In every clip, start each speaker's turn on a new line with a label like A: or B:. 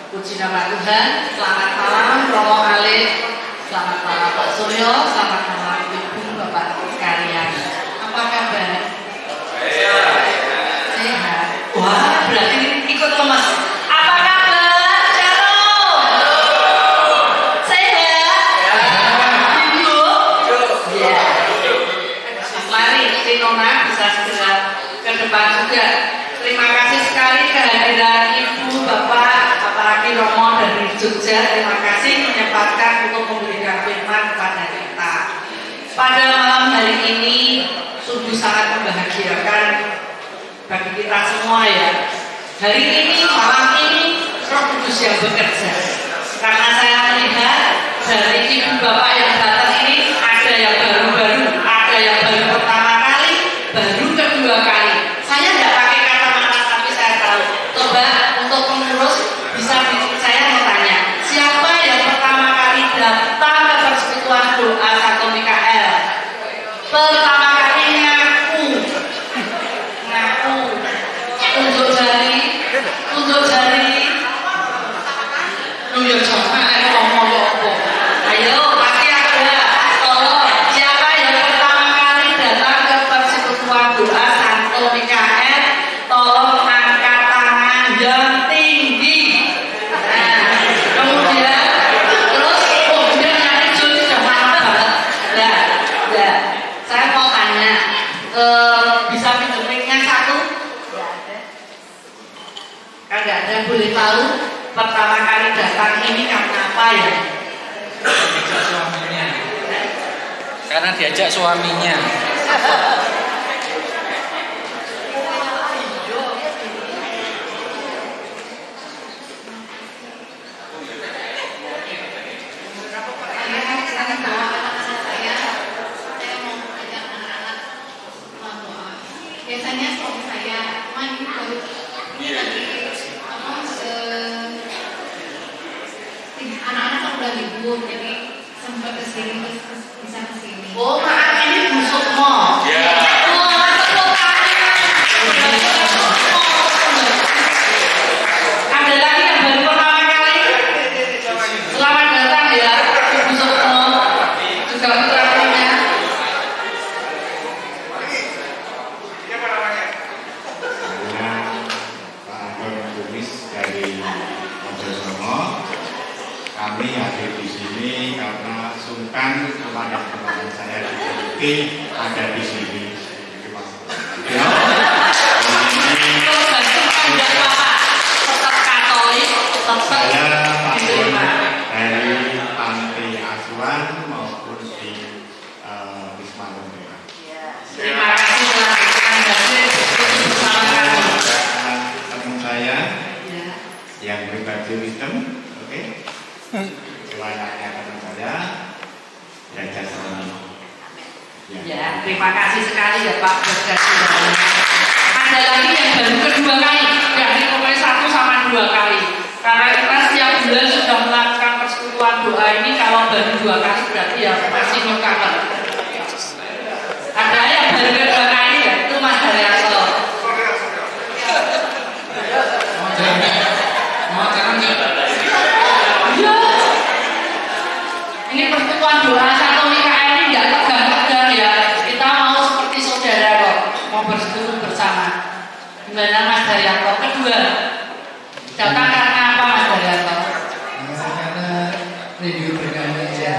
A: Puji nama Tuhan. Selamat malam Romo Alif. Selamat malam Pak Suryo. Selamat malam Ibu Bapak sekalian. Apa kabar? Sehat. Wah, berarti ikut lemas. Apa kabar? Shalom. Sehat. Ibu. Ya. Mari Sinona bisa segera ke depan juga. Terima kasih sekali kehadiran Ibu, Bapak, apalagi Romo dari Jogja. Terima kasih menyempatkan untuk memberikan firman kepada kita. Pada malam hari ini sungguh sangat membahagiakan bagi kita semua ya. Hari ini, malam ini Roh Kudus yang bekerja. Karena saya melihat dari Ibu Bapak yang datang ini ada yang baru-baru, ada yang baru pertama kali, baru kedua kali. Saya tidak pakai kata-kata tapi saya tahu. Coba untuk pengurus bisa saya mau tanya, siapa yang pertama kali datang ke persekutuan doa Santo Mikael? Pertama kali ngaku. Tunjuk jari. Nunjuk sama ngomong apa? Ayo, pasti ada. Tolong, siapa yang pertama kali datang ke persekutuan doa Santo Mikael? Tolong angkat tangan yang tinggi. Nah, kemudian terus kemudian yang hijau sudah mantap banget. Ya. Saya mau tanya, bisa pinjam linknya satu? Kan nggak ada. Boleh tahu pertama kali datang ini karena apa ya?
B: Diajak suaminya. Karena diajak suaminya.
C: Biasanya suami saya mandi baru ini lagi anak-anak kan udah libur jadi sempat kesini bisa kesini.
A: Oh, maaf ini Bu Sukmo.
B: Ya.
A: Ada lagi yang baru pertama kali. Selamat datang ya Bu Sukmo. Juga putranya.
D: Siapa namanya? Saya Pak Anton Kumis dari Mojosono. Kami hadir di sini karena sungkan kepada teman saya di Turki ada di sini. Terima kasih. Ya.
A: Tetap Katolik, tetap
D: Saya Pak
A: diterima.
D: dari Panti Asuhan maupun di Wisma Lumera.
A: Terima kasih telah hadir bersama kami.
D: Teman saya
A: Ya.
D: yang berbaju hitam, oke? Semuanya teman saya belajar sama.
A: Ya, terima kasih sekali ya Pak Berkasi. Ada lagi yang baru kedua kali, dari mulai 1 sama 2 kali. Karena kita setiap bulan sudah melakukan persekutuan doa ini, kalau baru 2 kali berarti ya masih newcomer. Ada yang baru kedua kali ya, itu Mas Daryanto. Iya. Ini persekutuan doa Santo Mikael ini tidak tegang-tegang ya. Kita mau seperti saudara kok, mau bersekutu bersama. Gimana Mas Daryanto? Kedua, datang karena apa Mas Daryanto?
E: Karena radio berkami aja.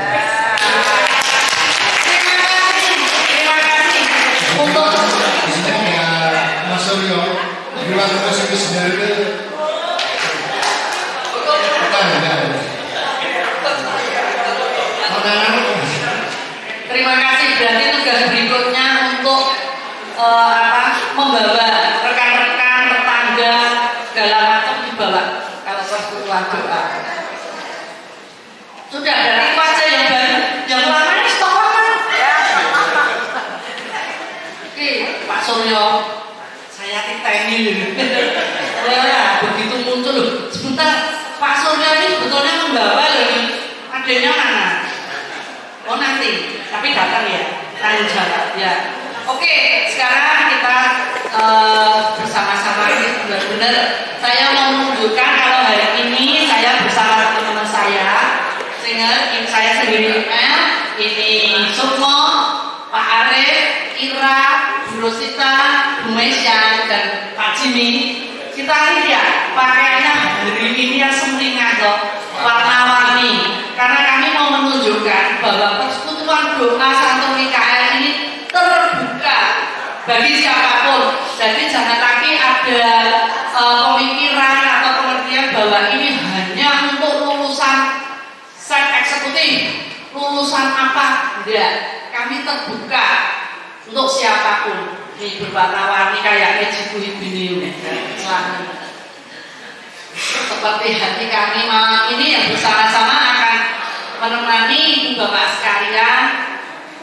A: Terima kasih untuk
E: Di sini ada Mas Suryo. Di waktu masih sendiri
A: terima kasih. Berarti tugas berikutnya untuk membawa rekan-rekan, tetangga, segala macam dibawa kalau persekutuan doa. Sudah dari itu aja yang baru, yang lama ini stok kan? Oke, Pak Suryo, saya titeni loh. Ya, begitu muncul loh. Sebentar, Pak Suryo ini sebetulnya membawa loh nih. Adanya mana? Oh nanti, tapi datang ya, tanggung jawab ya. Oke, sekarang kita bersama-sama ini benar-benar saya mau menunjukkan kalau hari ini saya Bu Mesya dan Pak Jimmy, kita lihat pakaiannya hari ini yang sumringah loh, warna-warni. Karena kami mau menunjukkan bahwa persekutuan doa Santo Mikael ini terbuka bagi siapapun. Jadi jangan lagi ada pemikiran atau pengertian bahwa ini hanya untuk lulusan set eksekutif, lulusan apa, enggak. Kami terbuka untuk siapapun. Ini berwarna-warni kayak Ejibu Ibini seperti hati kami malam ini yang bersama-sama akan menemani Ibu Bapak sekalian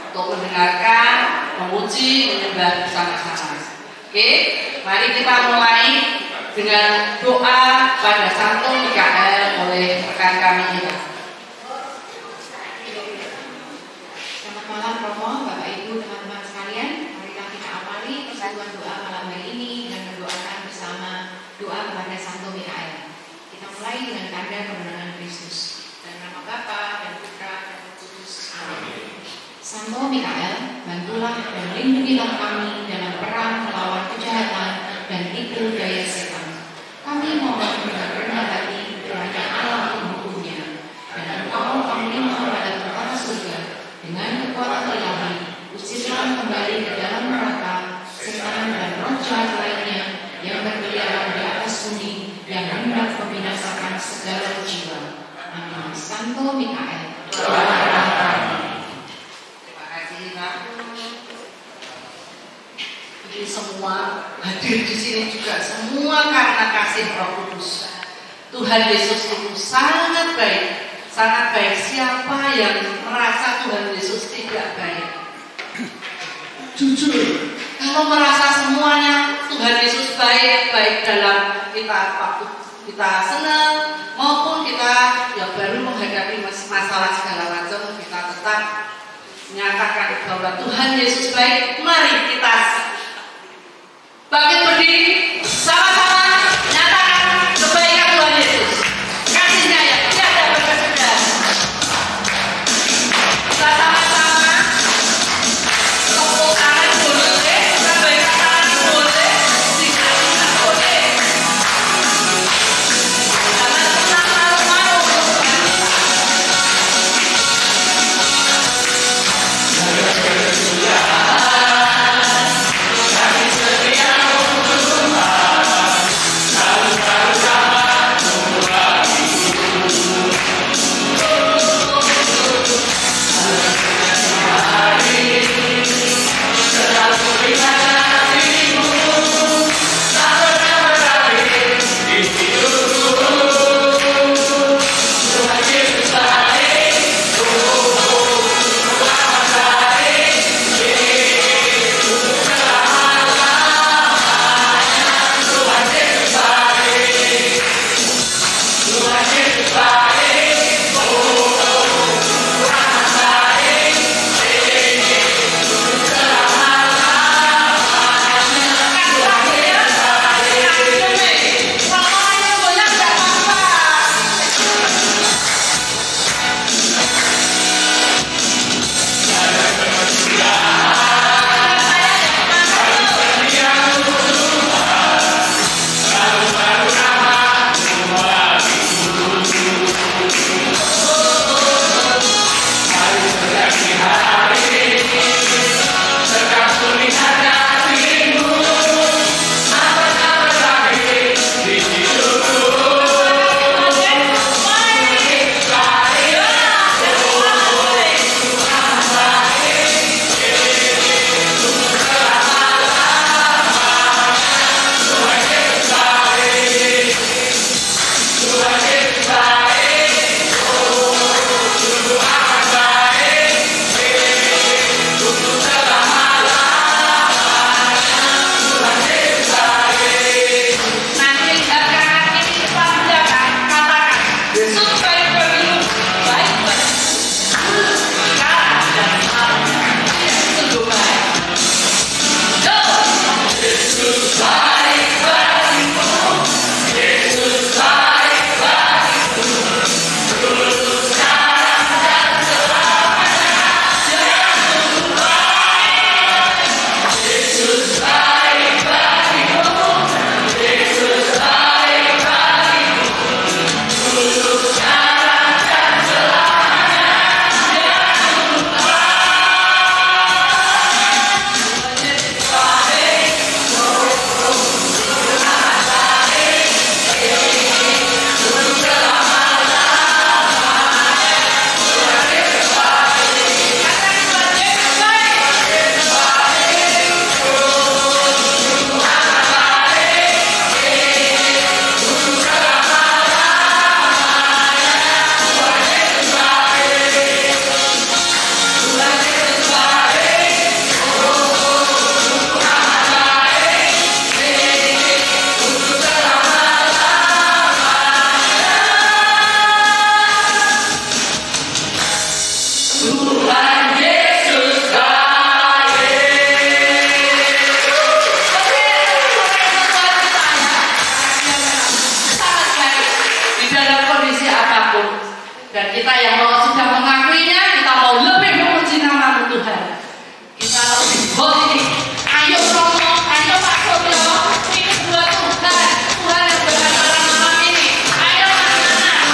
A: untuk mendengarkan, memuji, menyembah bersama-sama. Oke, mari kita mulai dengan doa pada Santo Mikael oleh rekan kami ini.
C: Selamat malam Romo, Bapak Ibu, teman-teman sekalian. Marilah kita awali persatuan doa malam hari ini dengan mendoakan bersama doa kepada Santo Mikael. Kita mulai dengan tanda kemenangan Kristus. Dan nama Bapa dan Putra dan Roh Kudus. Amin. Santo Mikael, bantulah dan lindungilah kami dalam perang melawan kejahatan dan tipu daya setan. Kami mohon dengan rendah hati kepada Allah penghukumnya, dan Engkau panglima pada tentara surga dengan kekuatan ilahi, usirlah kembali ke dalam neraka setan dan roh jahat lainnya yang berkeliaran di atas bumi yang hendak membinasakan segala jiwa. Amin. Santo Mikael, doakanlah kami.
A: Ini semua hadir di sini juga semua karena kasih Roh Kudus. Tuhan Yesus itu sangat baik, sangat baik. Siapa yang merasa Tuhan Yesus tidak baik? Jujur, kalau merasa semuanya Tuhan Yesus baik, baik dalam kita waktu kita senang maupun kita ya baru menghadapi masalah segala macam, kita tetap menyatakan bahwa Tuhan Yesus baik. Mari kita bangkit berdiri sama-sama nyatakan kebaikan Tuhan Yesus, kasihnya yang tiada berkesudahan. Kita sama-sama tepuk tangan boleh, kebaikan tangan boleh, dikasihkan boleh. Jangan pernah malu-malu. kita yang sudah mengakuinya, kita mau lebih memuji nama Tuhan. Kita lebih boleh. Ayo Romo, ayo Pak Suryo, ini buat Tuhan, Tuhan yang berkata malam ini. Ayo anak-anak.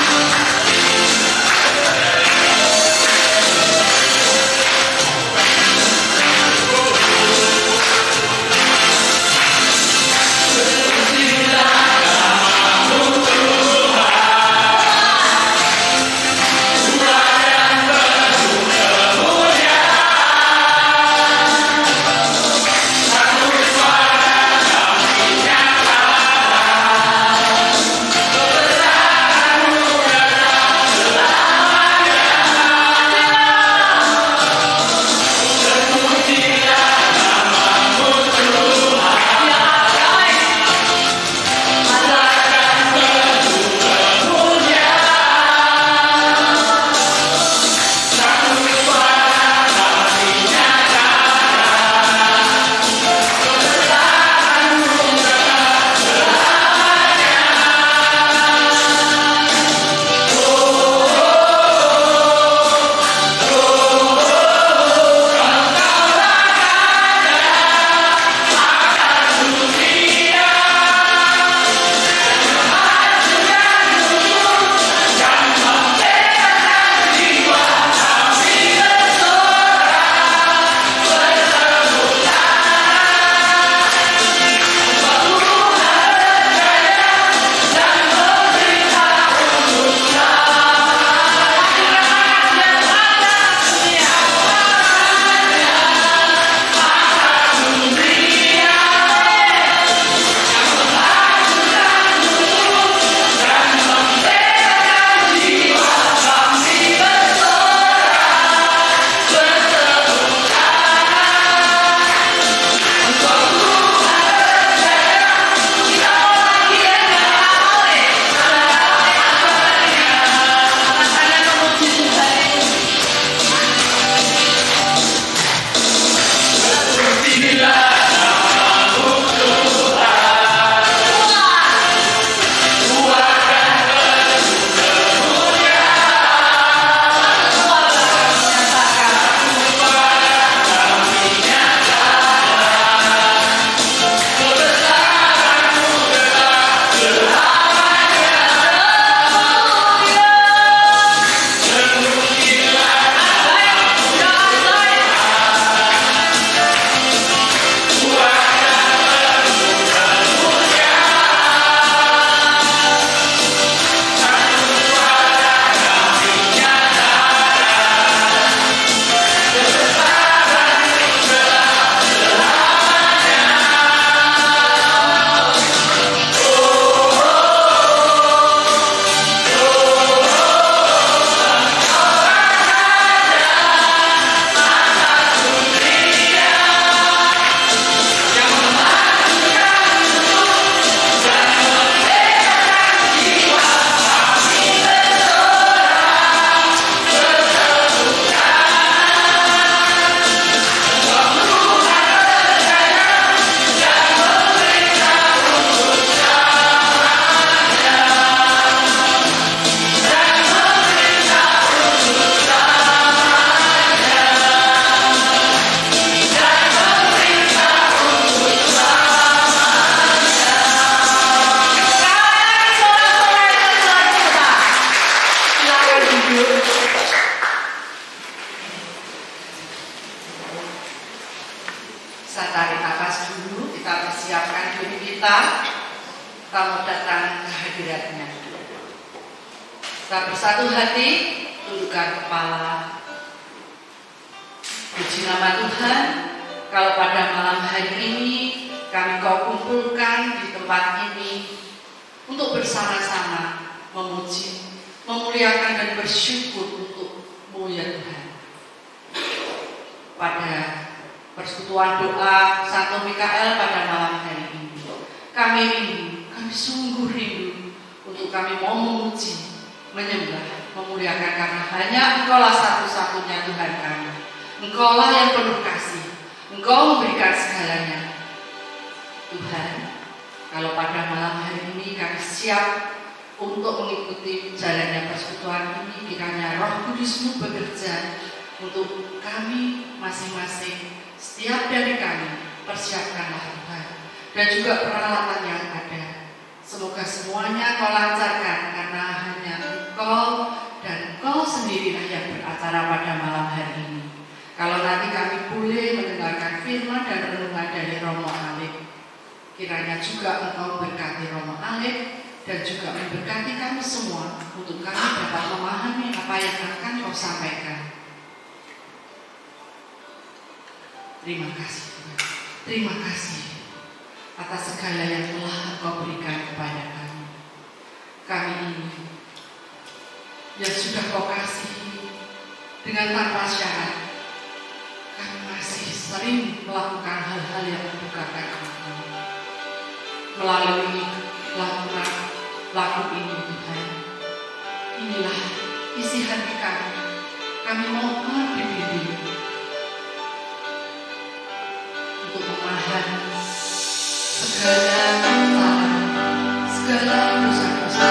A: Saya tarik nafas dulu, kita persiapkan diri kita mau datang ke hadiratnya. Kita bersatu hati, tundukkan kepala. Puji nama Tuhan, kalau pada malam hari ini kami kau kumpulkan di tempat ini untuk bersama-sama memuji, memuliakan dan bersyukur untuk-Mu ya Tuhan. Pada persekutuan doa Santo Mikael pada malam hari ini, kami rindu, kami sungguh rindu untuk kami mau memuji, menyembah, memuliakan karena hanya Engkaulah satu-satunya Tuhan kami. Engkaulah yang penuh kasih, Engkau memberikan segalanya. Tuhan, kalau pada malam hari ini kami siap untuk mengikuti jalannya persekutuan ini. Kiranya Roh Kudus-Mu bekerja untuk kami masing-masing, setiap dari kami. Persiapkanlah Tuhan, dan juga peralatan yang ada. Semoga semuanya Kau lancarkan, karena hanya Engkau dan Engkau sendirilah yang beracara pada malam hari ini. Kalau nanti kami boleh mendengarkan firman dan renungan dari Romo Alif, kiranya juga Engkau berkati Romo Alif dan juga memberkati kami semua untuk kami dapat memahami apa yang akan Kau sampaikan. Terima kasih Tuhan. Terima kasih atas segala yang telah Engkau berikan kepada kami. Kami ini yang sudah Kau kasih dengan tanpa syarat, kami masih sering melakukan hal-hal yang membukakan Engkau. Melalui laku ini Tuhan, inilah isi hati kami. Kami mohon dibimbing untuk memahami segala kesalahan, segala dosa-dosa.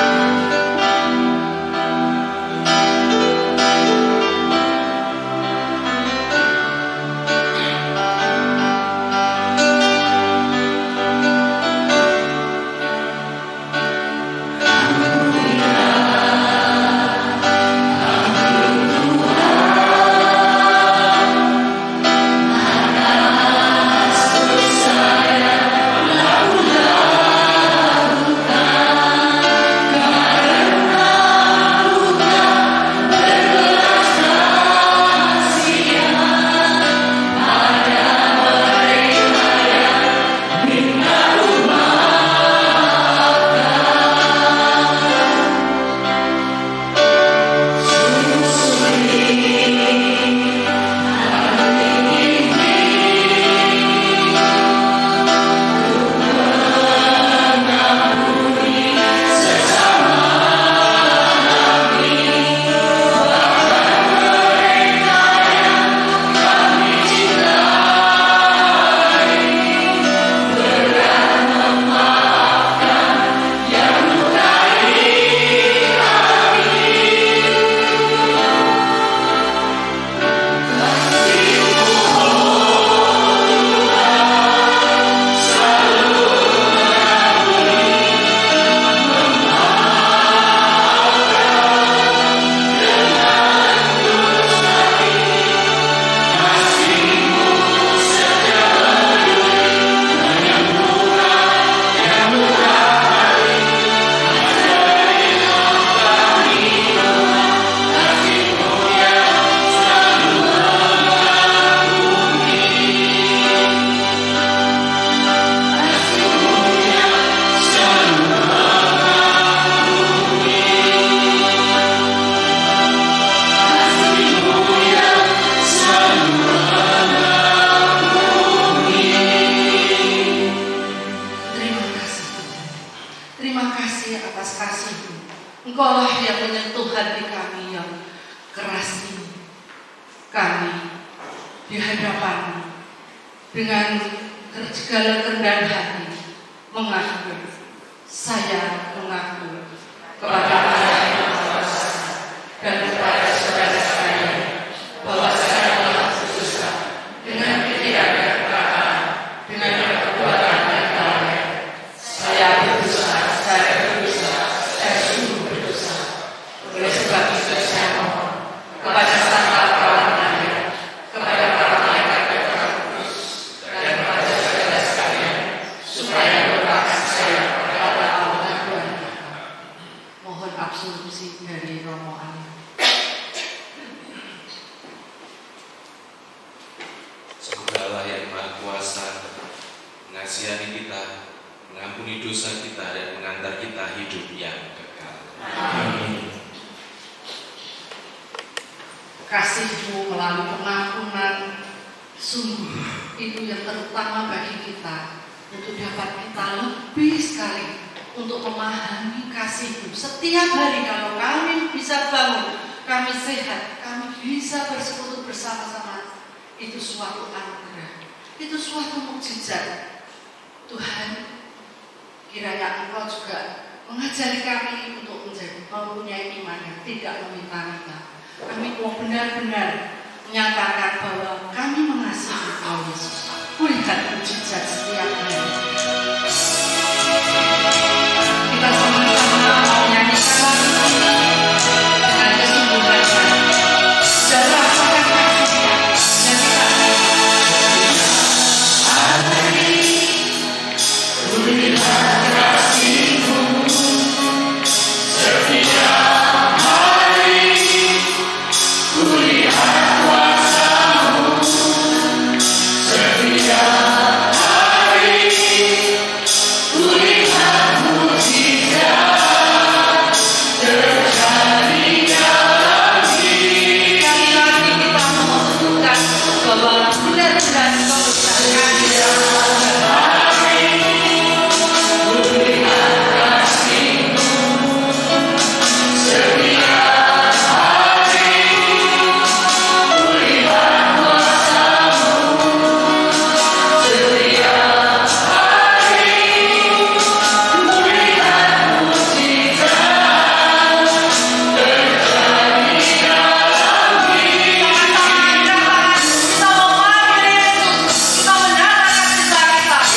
A: Engkaulah yang menyentuh hati kami yang keras ini. Kami di hadapan dengan segala kerendahan hati mengaku, saya mengaku kepada Allah yang Maha Esa dan kepada saudara saya bahwa saya telah berdosa dengan pikiran dan perkataan, dengan perbuatan yang lalai. Saya berdosa, saya sungguh berdosa. Oleh sebab itu saya mohon kepada Sang Kawan-Kawan, kepada para malaikat yang kudus, dan kepada saudara sekalian, supaya berkasih saya kepada Allah dan Tuhan. Mohon absolusi dari Romo Alif.
F: Semoga Allah yang Maha Kuasa mengasihani kita, mengampuni dosa kita, dan mengantar kita hidup yang kekal.
A: Amin. Kasih-Mu melalui pengampunan sungguh itu yang terutama bagi kita, untuk dapat kita lebih sekali untuk memahami kasih-Mu. Setiap hari kalau kami bisa bangun, kami sehat, kami bisa bersekutu bersama-sama, itu suatu anugerah, itu suatu mukjizat. Tuhan, kiranya Engkau juga mengajari kami untuk untuk mempunyai iman yang tidak meminta-minta. Kami mau benar-benar menyatakan bahwa kami mengasihi Kau Yesus. Kulihat mujizat setiap hari. Kita sama-sama mau nyanyikan lagu dengan kesungguhan hati. Dan rasakan kasih-Nya dan kita kulihat kasih-Mu setiap hari, kulihat kuasa-Mu setiap hari, kulihat mujizat terjadi dalam diri. Sekali lagi kita menunjukkan bahwa benar-benar Engkau besarkan di dalam hari, kulihat kasih-Mu setiap hari, kulihat kuasa-Mu setiap hari, kulihat mujizat terjadi dalam diri. Kita memanggil Yesus, kita menyatakan cinta kita.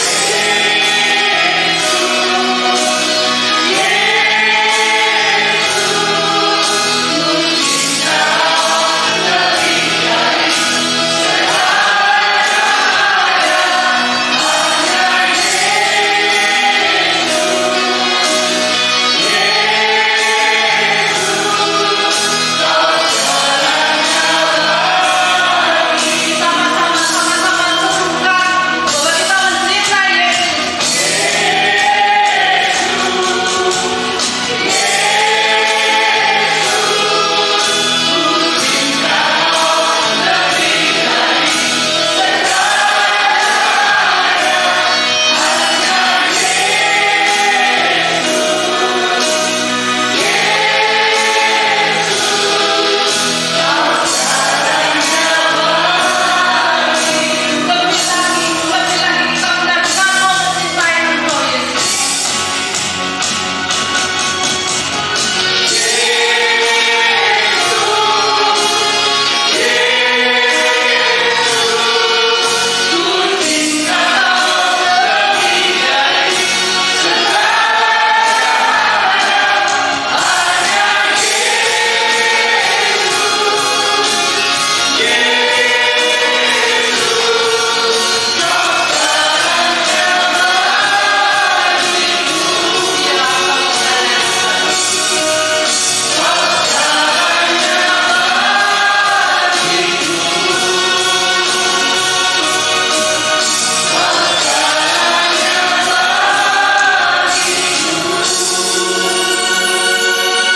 A: Sama-sama serukan bahwa kita mencintai Yesus. Lebih lagi kita benar-benar mau mencintai Engkau Yesus.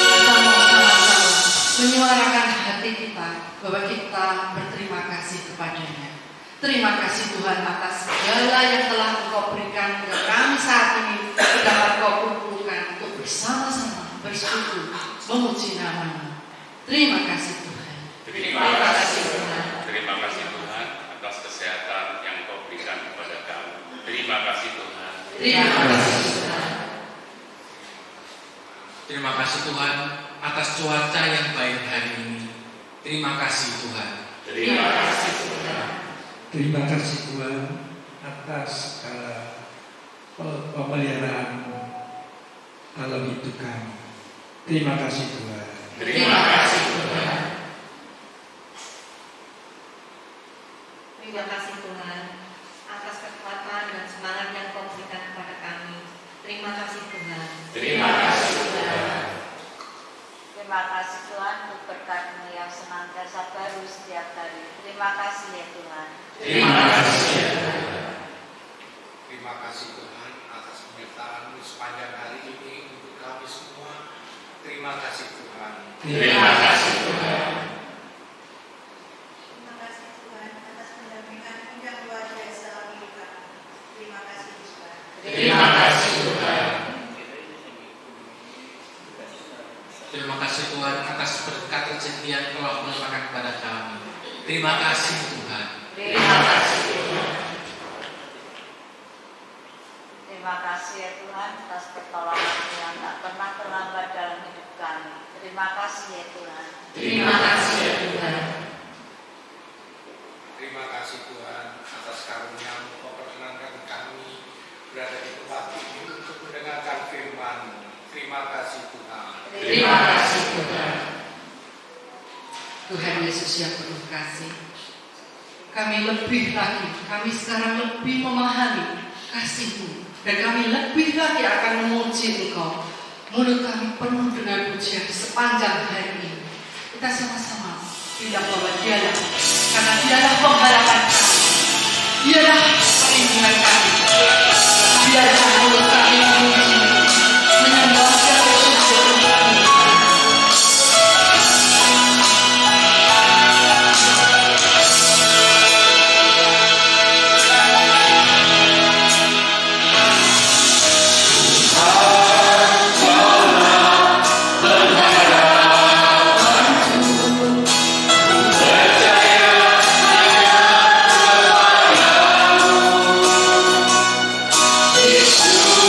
A: Kita mau sama-sama menyuarakan hati kita bahwa kita berterima kasih kepadanya. Terima kasih Tuhan atas segala yang telah Engkau berikan kepada kami saat ini, dapat Kau kumpulkan untuk bersama-sama bersekutu memuji nama-Mu. Terima kasih Tuhan.
G: Terima kasih Tuhan. Terima kasih Tuhan atas kesehatan yang Kau berikan kepada kami. Terima kasih Tuhan.
A: Terima kasih Tuhan.
B: Terima kasih Tuhan atas cuaca yang baik hari ini. Terima kasih Tuhan.
G: Terima kasih
A: Tuhan.
E: Terima kasih Tuhan atas pemeliharaan-Mu dalam hidup kami. Terima kasih Tuhan.
G: Terima kasih Tuhan.
C: Terima kasih Tuhan atas kekuatan dan semangat yang Kau berikan kepada kami. Terima kasih Tuhan.
G: Terima kasih Tuhan.
H: Terima kasih Tuhan untuk berkat-Mu yang senantiasa baru setiap hari. Terima kasih ya Tuhan.
G: Terima kasih ya Tuhan.
I: Terima kasih Tuhan atas penyertaan-Mu sepanjang hari ini untuk kami semua. Terima kasih Tuhan.
G: Terima kasih Tuhan.
H: Terima kasih Tuhan atas pendampingan-Mu yang luar biasa dalam hidup kami. Terima kasih Tuhan.
G: Terima kasih Tuhan.
B: Terima kasih Tuhan atas berkat rezeki yang telah melimpahkan kepada kami. Terima kasih Tuhan.
G: Terima kasih Tuhan.
H: Terima Terima kasih ya Tuhan atas pertolongan yang tak pernah terlambat dalam hidup kami. Terima kasih ya Tuhan.
A: Terima kasih ya Tuhan.
I: Terima kasih Tuhan atas karunia-Mu Kau perkenankan kami berada di tempat ini untuk mendengarkan firman-Mu. Terima kasih Tuhan.
A: Terima kasih Tuhan. Tuhan Yesus yang penuh kasih, kami lebih lagi, kami sekarang lebih memahami kasih-Mu, dan kami lebih lagi akan memuji Engkau. Mulut kami penuh dengan pujian sepanjang hari ini. Kita sama-sama bilang bahwa Dialah, karena Dialah pengharapan kami, Dialah perlindungan kami, Dialah mulut kami memuji, menyembah dan bersyukur kami.
J: Yesus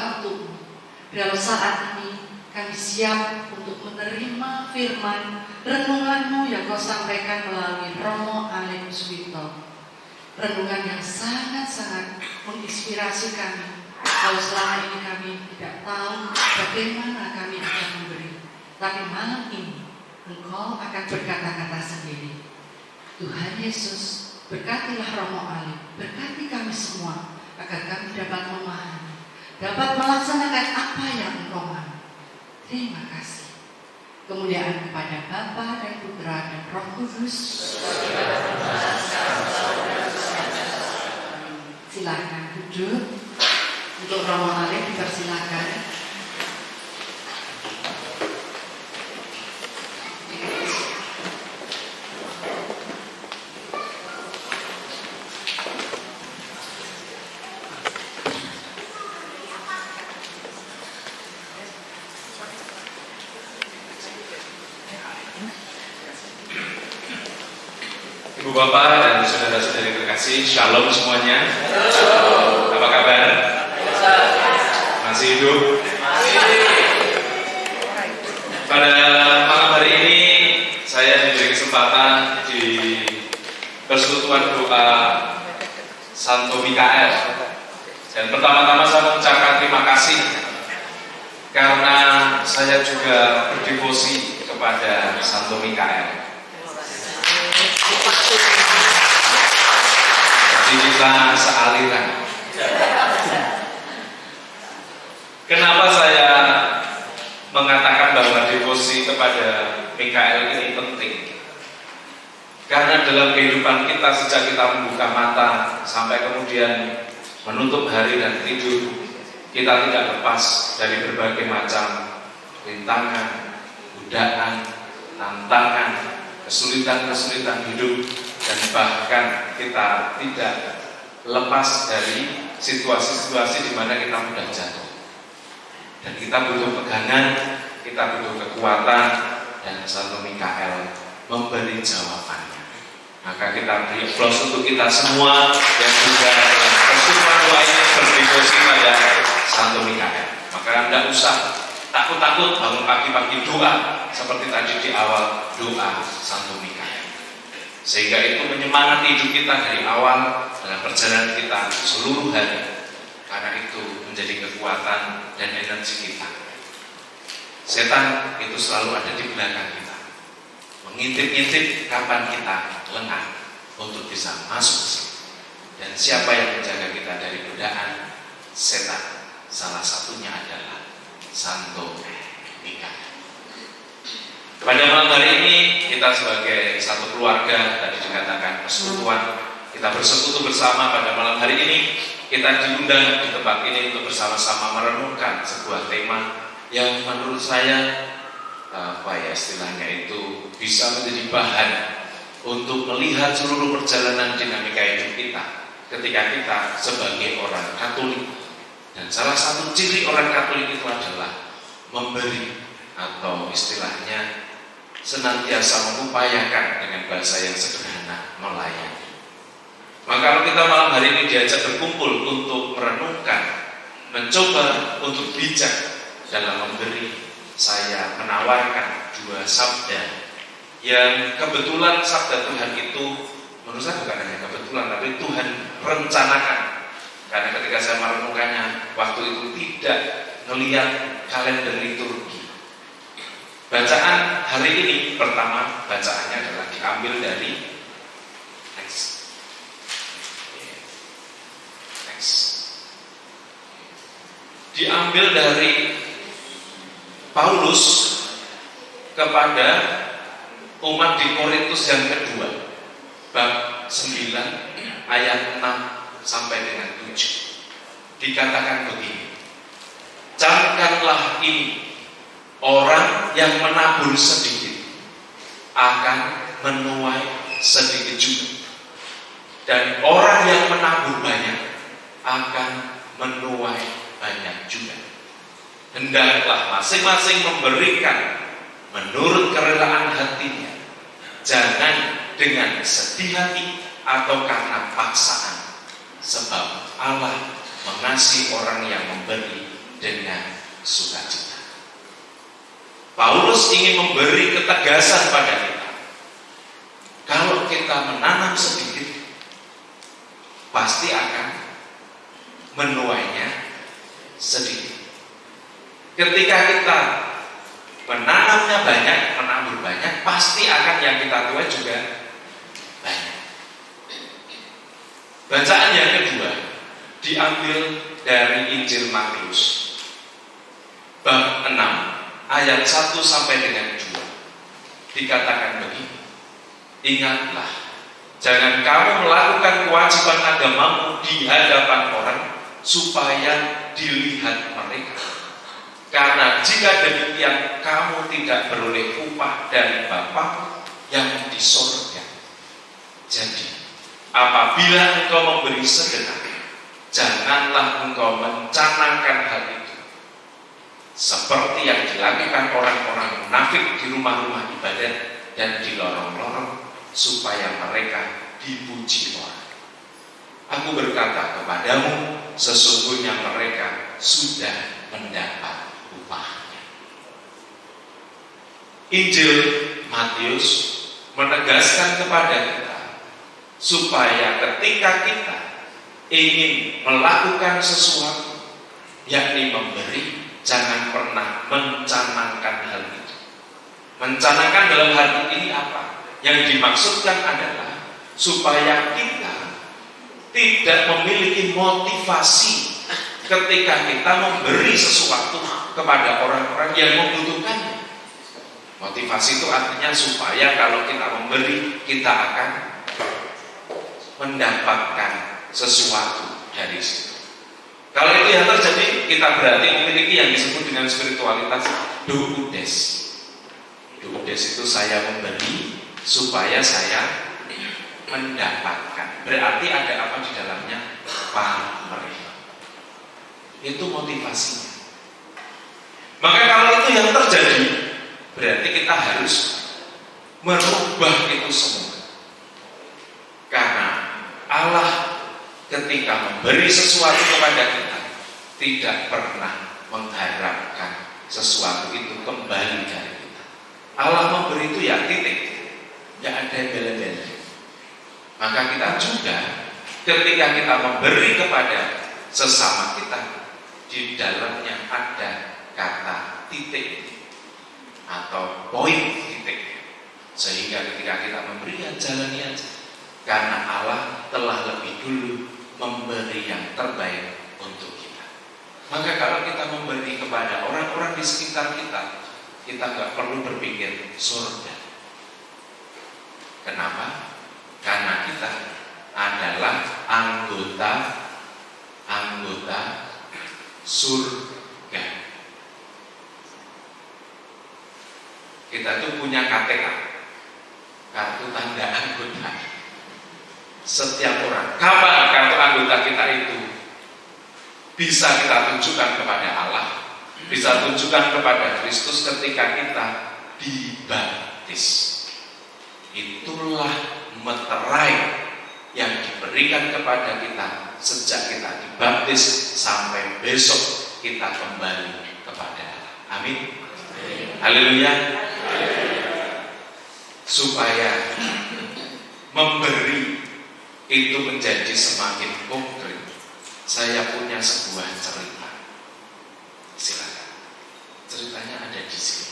A: berdoa untuk dalam saat ini kami siap untuk menerima firman renungan-Mu yang Kau sampaikan melalui Romo Ali Puspito. Renungan yang sangat-sangat menginspirasi kami. Kalau selama ini kami tidak tahu bagaimana kami akan memberi, tapi malam ini Engkau akan berkata-kata sendiri. Tuhan Yesus, berkatilah Romo Ali, berkati kami semua, agar kami dapat memahami, dapat melaksanakan apa yang Engkau mau. Terima kasih. Kemuliaan kepada Bapa dan Putra dan Roh Kudus. Silakan duduk. Untuk Romo Ali dipersilakan.
F: Ibu Bapak dan saudara-saudari terkasih, Shalom semuanya. Apa kabar? Masih hidup? Pada malam hari ini saya diberi kesempatan di persekutuan doa Santo Mikael. Dan pertama-tama saya mengucapkan terima kasih karena saya juga berdevosi kepada Santo Mikael. Jadi kita sealiran. Kenapa saya mengatakan bahwa devosi kepada Mikael ini penting? Karena dalam kehidupan kita sejak kita membuka mata sampai kemudian menutup hari dan tidur, kita tidak lepas dari berbagai macam rintangan, godaan, tantangan, kesulitan-kesulitan hidup, dan bahkan kita tidak lepas dari situasi-situasi di mana kita mudah jatuh. Dan kita butuh pegangan, kita butuh kekuatan, dan Santo Mikael memberi jawabannya. Maka kita beri aplaus untuk kita semua yang juga persekutuan doa ini berdevosi pada Santo Mikael. Maka Anda usah takut-takut bangun pagi-pagi doa seperti tadi di awal doa Santo Mikael. Sehingga itu menyemangati hidup kita dari awal dalam perjalanan kita seluruh hari. Karena itu menjadi kekuatan dan energi kita. Setan itu selalu ada di belakang kita, mengintip-intip kapan kita lengah untuk bisa masuk ke situ. Dan siapa yang menjaga kita dari godaan setan? Salah satunya adalah Santo Mikael. Pada malam hari ini kita sebagai satu keluarga, tadi dikatakan persekutuan, kita bersekutu bersama pada malam hari ini. Kita diundang di tempat ini untuk bersama-sama merenungkan sebuah tema yang menurut saya istilahnya itu bisa menjadi bahan untuk melihat seluruh perjalanan dinamika hidup kita ketika kita sebagai orang Katolik. Dan salah satu ciri orang Katolik itu adalah memberi, atau istilahnya senantiasa mengupayakan dengan bahasa yang sederhana, melayani. Maka kalau kita malam hari ini diajak berkumpul untuk merenungkan, mencoba untuk bijak dalam memberi, saya menawarkan dua sabda yang kebetulan sabda Tuhan itu menurut saya bukan hanya kebetulan, tapi Tuhan rencanakan. Karena ketika saya merenungkannya, waktu itu tidak melihat kalender liturgi. Bacaan hari ini pertama, bacaannya adalah diambil dari diambil dari Paulus kepada umat di Korintus yang kedua, bab 9 ayat 6 sampai dengan 7. Dikatakan begini: camkanlah ini, orang yang menabur sedikit akan menuai sedikit juga, dan orang yang menabur banyak akan menuai banyak juga. Hendaklah masing-masing memberikan menurut kerelaan hatinya, jangan dengan sedih hati atau karena paksaan, sebab Allah mengasihi orang yang memberi dengan sukacita. Paulus ingin memberi ketegasan pada kita. Kalau kita menanam sedikit, pasti akan menuainya sedikit. Ketika kita menanamnya banyak, menabur banyak, pasti akan yang kita tuai juga banyak. Bacaan yang kedua diambil dari Injil Matius bab 6 ayat 1 sampai dengan 2. Dikatakan begini, ingatlah, jangan kamu melakukan kewajiban agamamu di hadapan orang supaya dilihat mereka. Karena jika demikian kamu tidak beroleh upah dari Bapa yang di sorga. Jadi apabila engkau memberi sedekah, janganlah engkau mencanangkan hal itu seperti yang dilakukan orang-orang munafik di rumah-rumah ibadat dan di lorong-lorong, supaya mereka dipuji orang. Aku berkata kepadamu, sesungguhnya mereka sudah mendapat upahnya. Injil Matius menegaskan kepada kita supaya ketika kita ingin melakukan sesuatu, yakni memberi, jangan pernah mencanangkan hal itu. Mencanangkan dalam hal ini apa? Yang dimaksudkan adalah supaya kita tidak memiliki motivasi ketika kita memberi sesuatu kepada orang-orang yang membutuhkannya. Motivasi itu artinya supaya kalau kita memberi, kita akan mendapatkan sesuatu dari situ. Kalau itu yang terjadi, kita berarti memiliki yang disebut dengan spiritualitas doudes. Doudes itu saya memberi supaya saya mendapatkan. Berarti ada apa di dalamnya? Pamrih. Itu motivasinya. Maka kalau itu yang terjadi, berarti kita harus merubah itu semua. Karena Allah ketika memberi sesuatu kepada kita tidak pernah mengharapkan sesuatu itu kembali dari kita. Allah memberi itu ya titik, tidak ada bela-bela. Maka kita juga ketika kita memberi kepada sesama kita, di dalamnya ada kata titik atau poin titik, sehingga ketika kita memberi, ya jalani aja. Karena Allah telah lebih dulu memberi yang terbaik untuk kita. Maka kalau kita memberi kepada orang-orang di sekitar kita, kita nggak perlu berpikir surga. Kenapa? Karena kita adalah anggota surga. Kita tuh punya KTK, kartu tanda anggota. Setiap orang, kapan kartu anggota kita itu bisa kita tunjukkan kepada Allah, bisa tunjukkan kepada Kristus ketika kita dibaptis. Itulah meterai yang diberikan kepada kita sejak kita dibaptis sampai besok kita kembali kepada Allah. Amin. Haleluya. Supaya memberi itu menjadi semakin konkret, saya punya sebuah cerita. Silakan. Ceritanya ada di sini.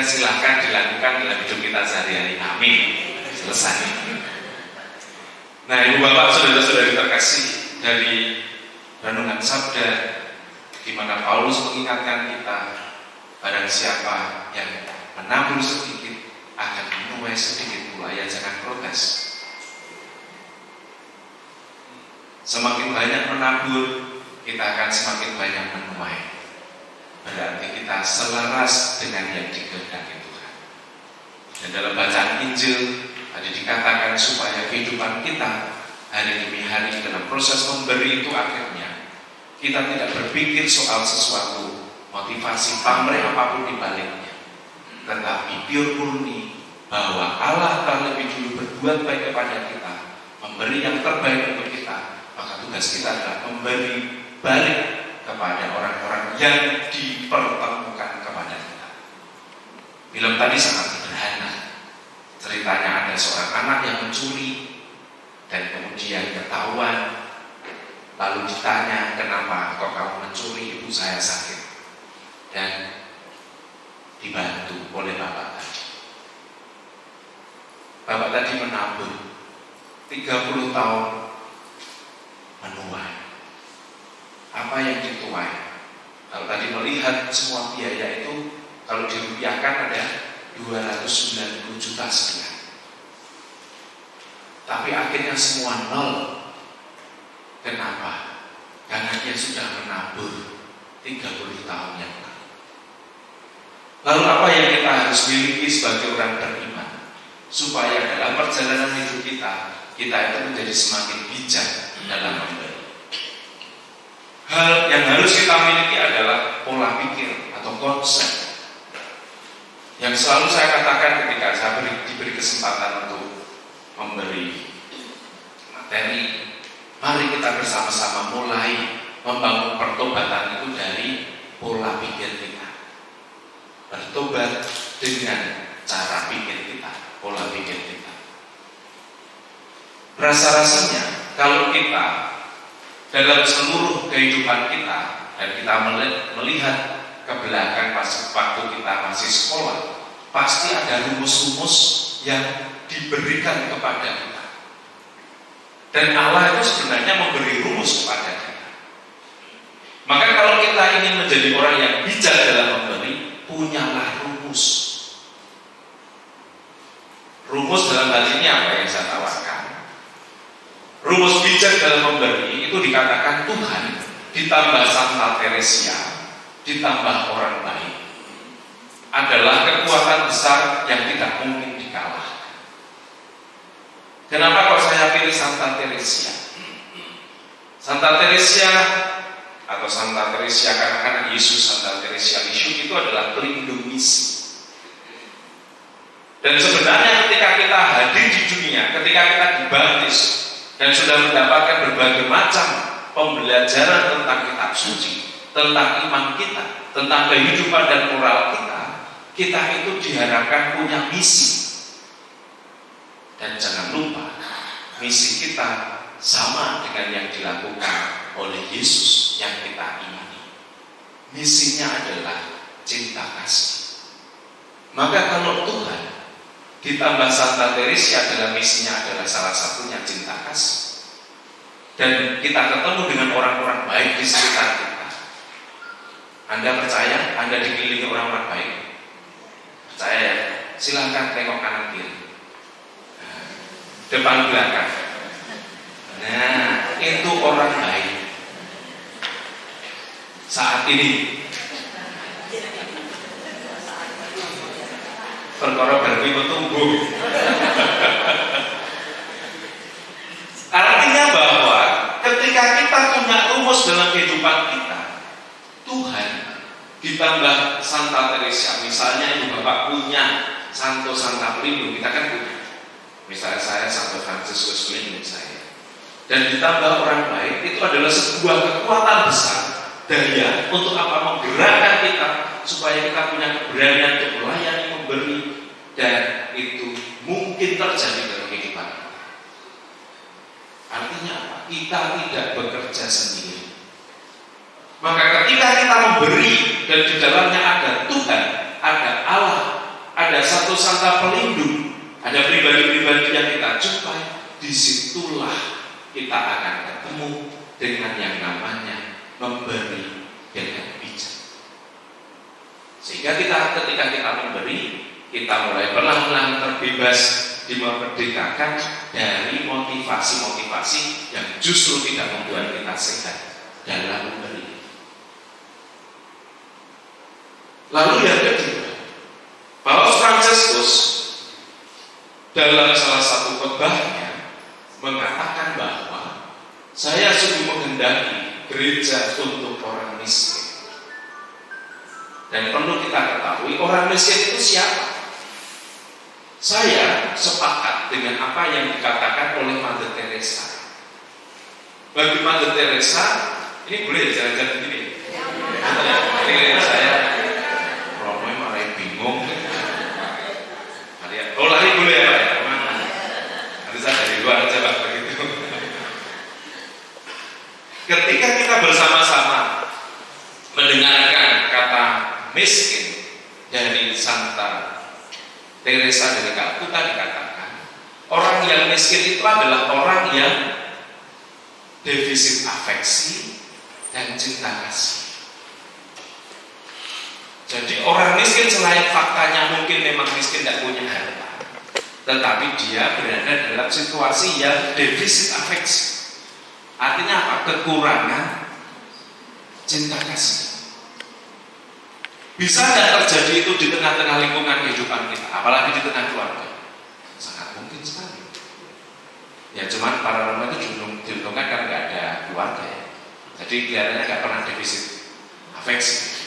F: dan silahkan dilakukan dalam hidup kita sehari-hari. Amin. Selesai. Nah, Ibu Bapak, saudara-saudari terkasih, dari renungan sabda di mana Paulus mengingatkan kita, barang siapa yang menabur sedikit akan menuai sedikit pula, ya jangan protes. Semakin banyak menabur, kita akan semakin banyak menuai. Berarti kita selaras dengan yang dikehendaki Tuhan. Dan dalam bacaan Injil tadi dikatakan supaya kehidupan kita hari demi hari dalam proses memberi itu akhirnya kita tidak berpikir soal sesuatu motivasi pamrih apapun di baliknya, tetapi pure murni bahwa Allah telah lebih dulu berbuat baik kepada kita, memberi yang terbaik untuk kita. Maka tugas kita adalah memberi balik kepada orang-orang yang dipertemukan kepada kita. Film tadi sangat sederhana. Ceritanya ada seorang anak yang mencuri dan kemudian ketahuan, lalu ditanya, kenapa kok kamu mencuri? Ibu saya sakit. Dan dibantu oleh bapak tadi. Bapak tadi menabur 30 tahun menuai. Apa yang dituai? Kalau tadi melihat semua biaya itu, kalau dirupiahkan ada 290 juta sekian. Tapi akhirnya semua nol. Kenapa? Karena dia sudah menabur 30 tahun yang lalu. Lalu apa yang kita harus miliki sebagai orang beriman, supaya dalam perjalanan hidup kita itu menjadi semakin bijak dalam memberi. Hal yang harus kita miliki adalah pola pikir atau konsep yang selalu saya katakan ketika saya diberi kesempatan untuk memberi materi. Mari kita bersama-sama mulai membangun pertobatan itu dari pola pikir kita. Bertobat dengan cara pikir kita, pola pikir kita. Rasa-rasanya kalau kita dalam seluruh kehidupan kita dan kita melihat ke belakang waktu kita masih sekolah, pasti ada rumus-rumus yang diberikan kepada kita. Dan Allah itu sebenarnya memberi rumus kepada kita. Maka kalau kita ingin menjadi orang yang bijak dalam memberi, punyalah rumus. Rumus dalam hal ini apa yang saya tawarkan? Rumus bijak dalam memberi itu dikatakan Tuhan ditambah Santa Teresia ditambah orang baik adalah kekuatan besar yang tidak mungkin dikalahkan. Kenapa kok saya pilih Santa Teresia? Santa Teresia atau Santa Teresia karena Yesus, Santa Teresia Lisieux itu adalah pelindung misi. Dan sebenarnya ketika kita hadir di dunia, ketika kita dibaptis dan sudah mendapatkan berbagai macam pembelajaran tentang kitab suci, tentang iman kita, tentang kehidupan dan moral kita itu diharapkan punya misi. Dan jangan lupa, misi kita sama dengan yang dilakukan oleh Yesus yang kita imani. Misinya adalah cinta kasih. Maka kalau Tuhan ditambah Santa Teresia adalah misinya adalah salah satunya cinta kasih, dan kita ketemu dengan orang-orang baik di sekitar kita. Anda percaya Anda dikelilingi orang-orang baik? Percaya ya? Silahkan tengok kanan kiri, depan belakang. Nah, itu orang baik saat ini. Perkara baru tumbuh. Artinya bahwa ketika kita punya rumus dalam kehidupan kita, Tuhan ditambah Santa Teresia, misalnya Ibu Bapak punya Santo Santa Pelindung, kita kan punya. Misalnya saya Santo Fransiskus Pelindung saya. Dan ditambah orang baik, itu adalah sebuah kekuatan besar daya untuk apa? Menggerakkan kita supaya kita punya keberanian untuk melayani, memberi, dan itu mungkin terjadi dalam kehidupan. Artinya apa? Kita tidak bekerja sendiri. Maka ketika kita memberi dan di dalamnya ada Tuhan, ada Allah, ada satu santa pelindung, ada pribadi-pribadi yang kita jumpai, disitulah kita akan ketemu dengan yang namanya memberi dengan bijak. Sehingga ketika kita memberi, kita mulai perlahan-lahan terbebas dimerdekakan dari motivasi-motivasi yang justru tidak membuat kita sehat dalam memberi. Lalu yang kedua, Paus Fransiskus dalam salah satu khotbahnya mengatakan bahwa saya sungguh menghendaki gereja untuk orang miskin. Dan perlu kita ketahui, orang miskin itu siapa? Saya sepakat dengan apa yang dikatakan oleh Mother Teresa. Bagi Mother Teresa, ini boleh jalan-jalan begini. Ini saya Romoy malah bingung. Oh, lari boleh ya Pak ya? Nanti saya dari luar aja Pak begitu. Ketika kita bersama-sama mendengarkan kata miskin dari Santa Teresa dari Kalkuta, dikatakan orang yang miskin itu adalah orang yang defisit afeksi dan cinta kasih. Jadi orang miskin selain faktanya mungkin memang miskin tidak punya harta, tetapi dia berada dalam situasi yang defisit afeksi. Artinya apa? Kekurangan cinta kasih. Bisa tidak terjadi itu di tengah-tengah lingkungan kehidupan kita, apalagi di tengah keluarga? Sangat mungkin sekali. Ya cuman para Roma itu diuntungkan karena nggak ada keluarga ya. Jadi kelihatannya nggak pernah defisit afeksi.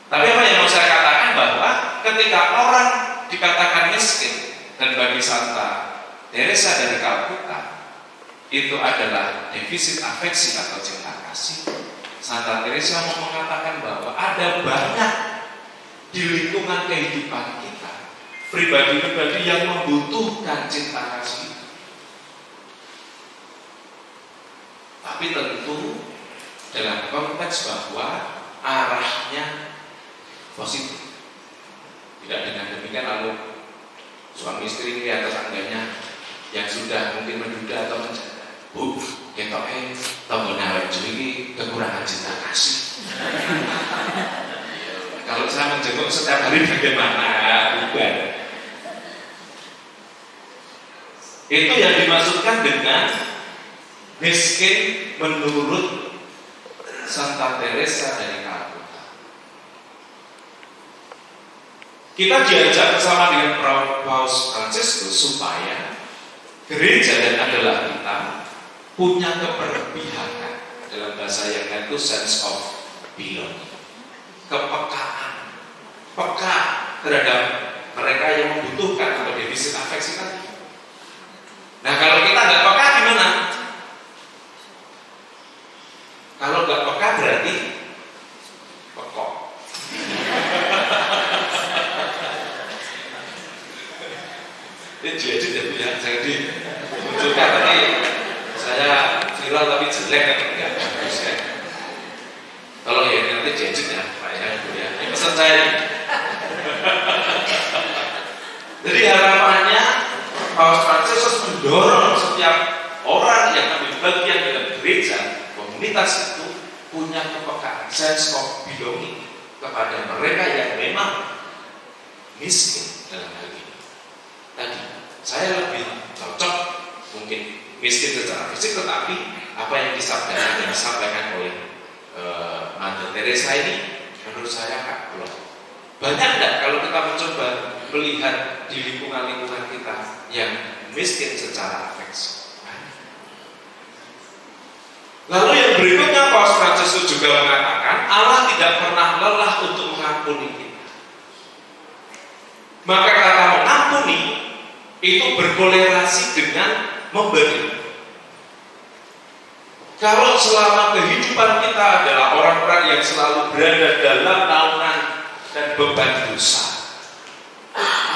F: Tapi apa yang mau saya katakan bahwa ketika orang dikatakan miskin, dan bagi Santa Teresa dari Kalkuta itu adalah defisit afeksi atau cinta kasih, Santa Teresa mau mengatakan bahwa ada banyak di lingkungan kehidupan kita pribadi-pribadi yang membutuhkan cinta kasih. Tapi tentu dalam konteks bahwa arahnya positif. Tidak dengan demikian lalu suami istri di atas tangganya yang sudah mungkin menduda atau menjaga, bu, ketoke tombol nawar ini kekurangan cinta kasih. Kalau saya menjenguk setiap hari bagaimana? Bukan. Itu yang dimaksudkan dengan miskin menurut Santa Teresa dari Kalkuta. Kita diajak bersama dengan Paus Fransiskus supaya gereja dan adalah kita punya keberpihakan, dalam bahasa yang lain itu sense of belonging, kepekaan, peka terhadap mereka yang membutuhkan atau defisit afeksi tadi. Nah kalau kita nggak peka gimana? Kalau nggak peka berarti pekok. Ini jelek ya Bu ya, saya dimunculkan tadi saya viral tapi jelek kan enggak bagus ya. Kalau ya nanti jejet ya Pak ya Bu ya. Ini pesan saya nih. Jadi harapannya Paus Fransiskus mendorong setiap orang yang ambil bagian dalam gereja, komunitas itu punya kepekaan, sense of belonging kepada mereka yang memang miskin dalam hal ini. Tadi saya lebih cocok mungkin miskin secara fisik, tetapi apa yang disabdakan dan disampaikan oleh Mother Teresa ini menurut saya Kak belum banyak enggak kalau kita mencoba melihat di lingkungan-lingkungan kita yang miskin secara afeksi. Lalu yang berikutnya Paus Fransiskus juga mengatakan Allah tidak pernah lelah untuk mengampuni kita. Maka kata mengampuni itu berkolerasi dengan memberi. Kalau selama kehidupan kita adalah orang-orang yang selalu berada dalam naungan dan beban dosa,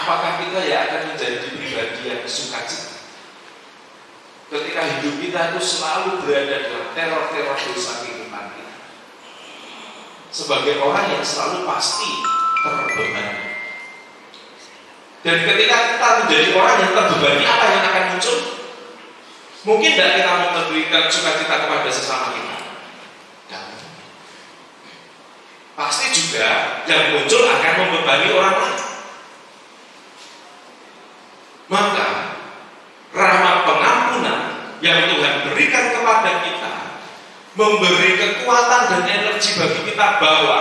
F: apakah kita ya akan menjadi pribadi yang sukacita? Ketika hidup kita itu selalu berada dalam teror-teror dosa kehidupan kita, sebagai orang yang selalu pasti terbebani. Dan ketika kita menjadi orang yang terbebani, apa yang akan muncul? Mungkin tidak kita memberikan sukacita kepada sesama kita? Tidak. Pasti juga yang muncul akan membebani orang lain. Maka rahmat pengampunan yang Tuhan berikan kepada kita memberi kekuatan dan energi bagi kita bahwa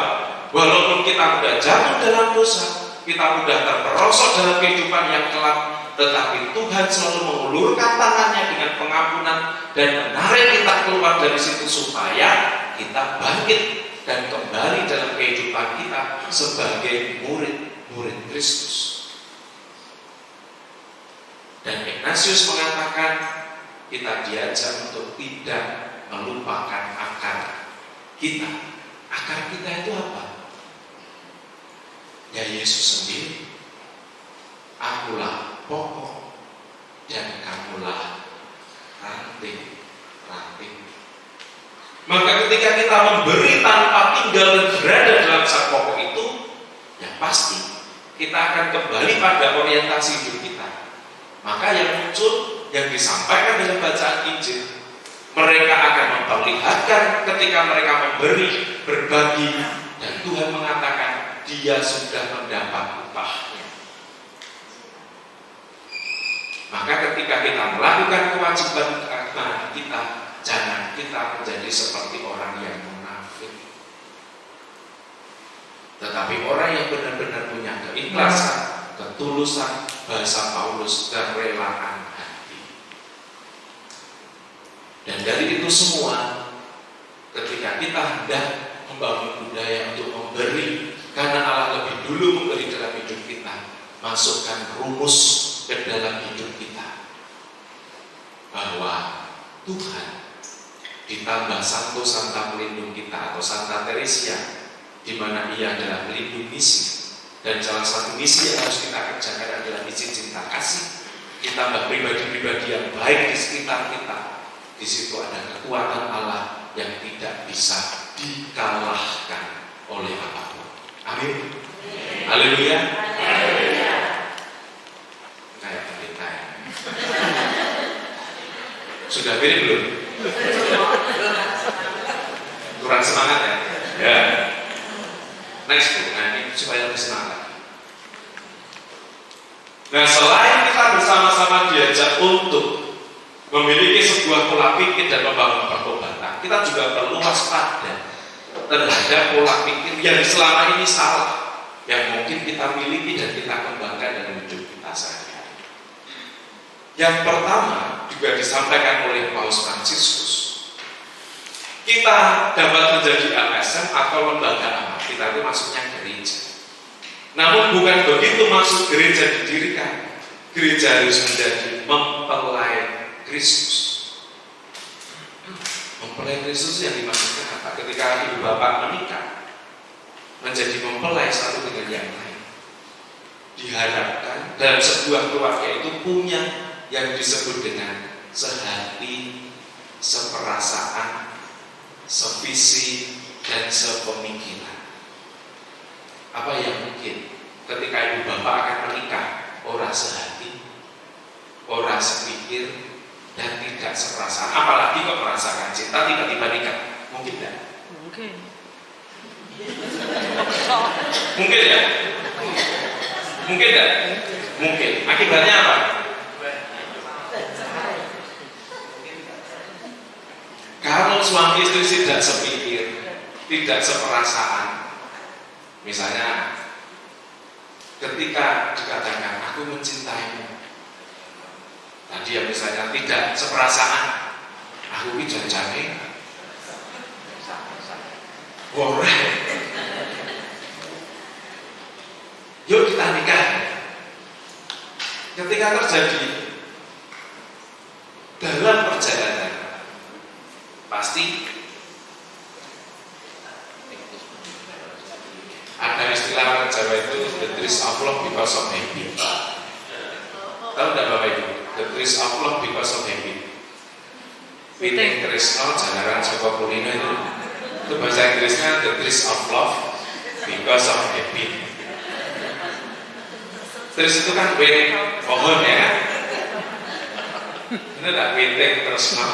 F: walaupun kita sudah jatuh dalam dosa, kita sudah terperosok dalam kehidupan yang gelap, tetapi Tuhan selalu mengulurkan tangannya dengan pengampunan dan menarik kita keluar dari situ supaya kita bangkit dan kembali dalam kehidupan kita sebagai murid-murid Kristus. Dan Ignatius mengatakan kita diajak untuk tidak melupakan akar kita. Akar kita itu apa? Ya Yesus sendiri. Akulah pokok dan kamulah ranting. Maka ketika kita memberi tanpa tinggal dan berada dalam sang pokok itu, ya pasti kita akan kembali pada orientasi hidup kita. Maka yang muncul, yang disampaikan dalam bacaan Injil, mereka akan memperlihatkan ketika mereka memberi, berbagi, dan Tuhan mengatakan dia sudah mendapat upahnya. Maka ketika kita melakukan kewajiban kita, jangan kita menjadi seperti orang yang munafik, tetapi orang yang benar-benar punya keikhlasan, ketulusan, bahasa Paulus, kerelaan hati. Dan dari itu semua, ketika kita hendak membangun budaya untuk memberi, karena Allah lebih dulu memberi dalam hidup kita, masukkan rumus ke dalam hidup kita bahwa Tuhan ditambah Santo Santa pelindung kita atau Santa Teresia, di mana ia adalah pelindung misi. Dan salah satu misi yang harus kita kerjakan adalah misi cinta kasih. Ditambah pribadi-pribadi yang baik di sekitar kita. Di situ ada kekuatan Allah yang tidak bisa dikalahkan oleh apapun. Amin. Haleluya. Kayak pendeta ya. Sudah pilih belum? Kurang semangat ya? Ya. Next, nah ini supaya lebih semangat. Nah, selain kita bersama-sama diajak untuk memiliki sebuah pola pikir dan membangun pertobatan, kita juga perlu waspada terhadap pola pikir yang selama ini salah, yang mungkin kita miliki dan kita kembangkan dalam hidup kita sehari-hari. Yang pertama juga disampaikan oleh Paus Fransiskus. Kita dapat menjadi LSM atau lembaga amal. Kita itu maksudnya gereja. Namun bukan begitu maksud gereja didirikan. Gereja harus menjadi mempelai Kristus. Mempelai Kristus yang dimaksudkan apa? Ketika ibu bapak menikah, menjadi mempelai satu dengan yang lain. Diharapkan dalam sebuah keluarga itu punya yang disebut dengan sehati, seperasaan, sevisi, dan sepemikiran. Apa yang mungkin ketika ibu bapak akan menikah, orang sehati, orang sepikir, dan tidak seperasaan, apalagi kok merasakan cinta tiba-tiba nikah? Mungkin tidak? Mungkin. Mungkin ya? Mungkin tidak? Mungkin. Akibatnya apa? Kalau suami istri tidak sepikir, tidak seperasaan, misalnya ketika dikatakan aku mencintaimu, tadi ya misalnya tidak seperasaan, aku ini janjane boleh, yuk kita nikah. Ketika terjadi dalam perjalanan, pasti ada istilah orang Jawa itu the trees of love because of habit. Tahu tidak Bapak Ibu? The trees of love because of habit. Witing Tresno jalaran saka kulino itu bahasa Inggrisnya the trees of love because of habit. Terus itu kan wit pohon ya kan? Bener tak wit terus no?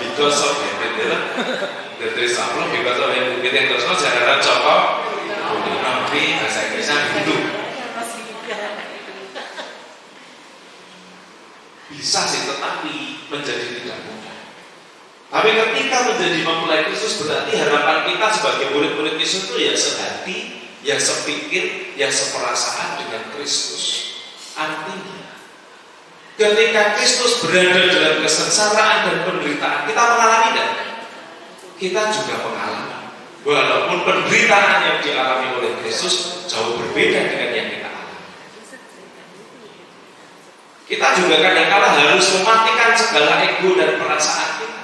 F: Because of it, terus apa? Because of it, wit terus no jalan cokok. Tapi bahasa Inggrisnya begitu. Bisa sih, tetapi menjadi tidak mudah. Tapi ketika menjadi mempelai Kristus, berarti harapan kita sebagai murid-murid Kristus itu ya sehati, ya sepikir, ya seperasaan dengan Kristus. Artinya, ketika Kristus berada dalam kesengsaraan dan penderitaan, kita mengalami dan kita juga mengalami. Walaupun penderitaan yang dialami oleh Kristus jauh berbeda dengan yang kita alami. Kita juga kadang-kala harus mematikan segala ego dan perasaan kita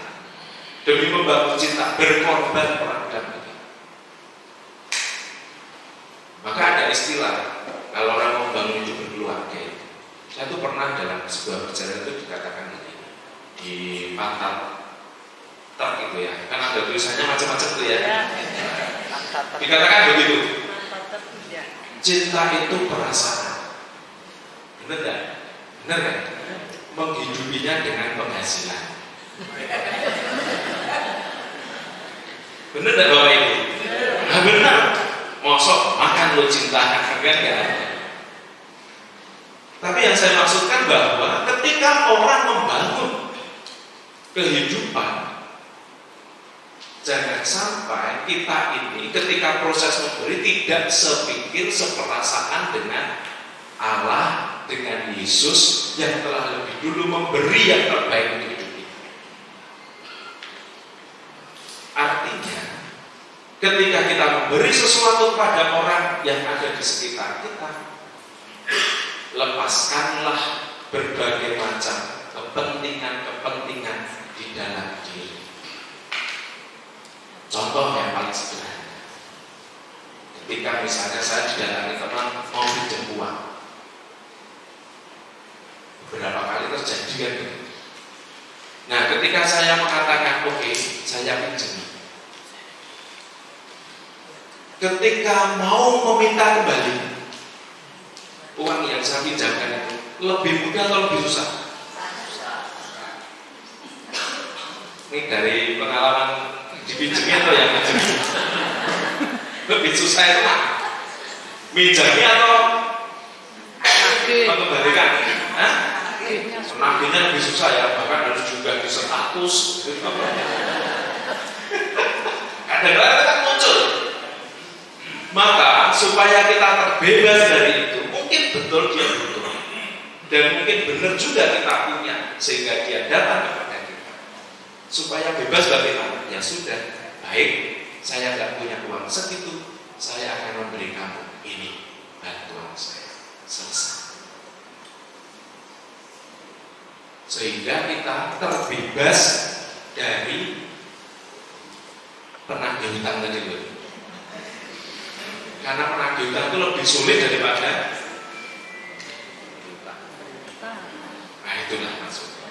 F: demi membangun cinta, berkorban terhadap kita. Maka ada istilah kalau orang membangun hidup berkeluarga. Saya tuh pernah dalam sebuah perjalanan itu dikatakan begini di pantat truk itu ya, kan ada tulisannya macam-macam tuh ya. Dikatakan begitu. Cinta itu perasaan. Benar kan? Benar kan? Menghidupinya dengan penghasilan. Benar tak Bapak Ibu? Nah, benar. Mosok makan lo cinta kan ya. Tapi yang saya maksudkan bahwa ketika orang membangun kehidupan, jangan sampai kita ini ketika proses memberi tidak sepikir, seperasaan dengan Allah, dengan Yesus yang telah lebih dulu memberi yang terbaik untuk hidup kita. Artinya, ketika kita memberi sesuatu kepada orang yang ada di sekitar kita, lepaskanlah berbagai macam kepentingan-kepentingan di dalam diri. Contoh yang paling sederhana, ketika misalnya saya didatangi teman mau pinjam uang, beberapa kali terjadi kan begitu. Nah, ketika saya mengatakan oke, saya pinjam, ketika mau meminta kembali uang yang saya pinjamkan itu lebih mudah atau lebih susah? Ini dari pengalaman dipinjamnya atau yang pinjamnya? Lebih susah itu kan? Minjamnya atau mengembalikan? Nagihnya lebih susah ya, bahkan harus juga di status. Kadang-kadang kan muncul. Maka supaya kita terbebas dari itu, mungkin betul dia butuh, dan mungkin benar juga kita punya, sehingga dia datang kepada kita. Supaya bebas bagaimana? Ya sudah, baik, saya tidak punya uang segitu, saya akan memberi kamu ini bantuan saya. Selesai. Sehingga kita terbebas dari penagih hutang tadi loh. Karena penagih hutang itu lebih sulit daripada hutang. Nah, itulah maksudnya.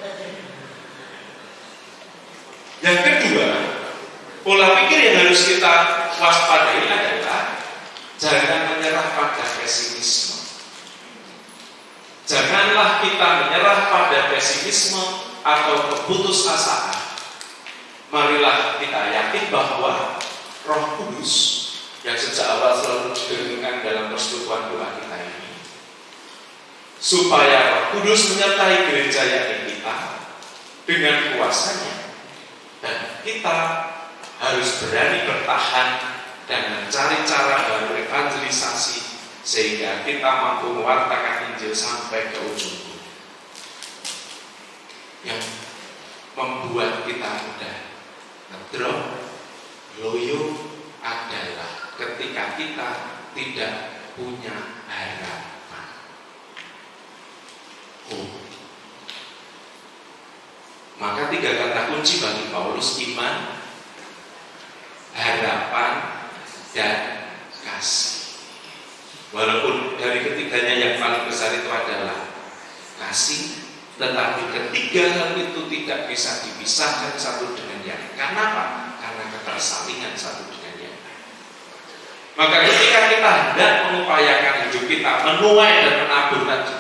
F: Yang kedua, pola pikir yang harus kita waspadai adalah jangan menyerah pada pesimisme. Janganlah kita menyerah pada pesimisme atau keputusasaan. Marilah kita yakin bahwa Roh Kudus yang sejak awal selalu didengungkan dalam persekutuan doa kita ini, supaya Roh Kudus menyertai gereja yang kita dengan kuasanya, dan kita harus berani bertahan dan mencari cara baru evangelisasi sehingga kita mampu mewartakan Injil sampai ke ujung. Yang membuat kita mudah ngedrop, loyo adalah ketika kita tidak punya harapan. Maka 3 kata kunci bagi Paulus: iman, harapan, dan kasih. Walaupun dari ketiganya yang paling besar itu adalah kasih, tetapi ketiga hal itu tidak bisa dipisahkan satu dengan yang lain. Karena apa? Karena ketersalingan satu dengan yang lain. Maka ketika kita hendak mengupayakan hidup kita menuai dan menabur tadi,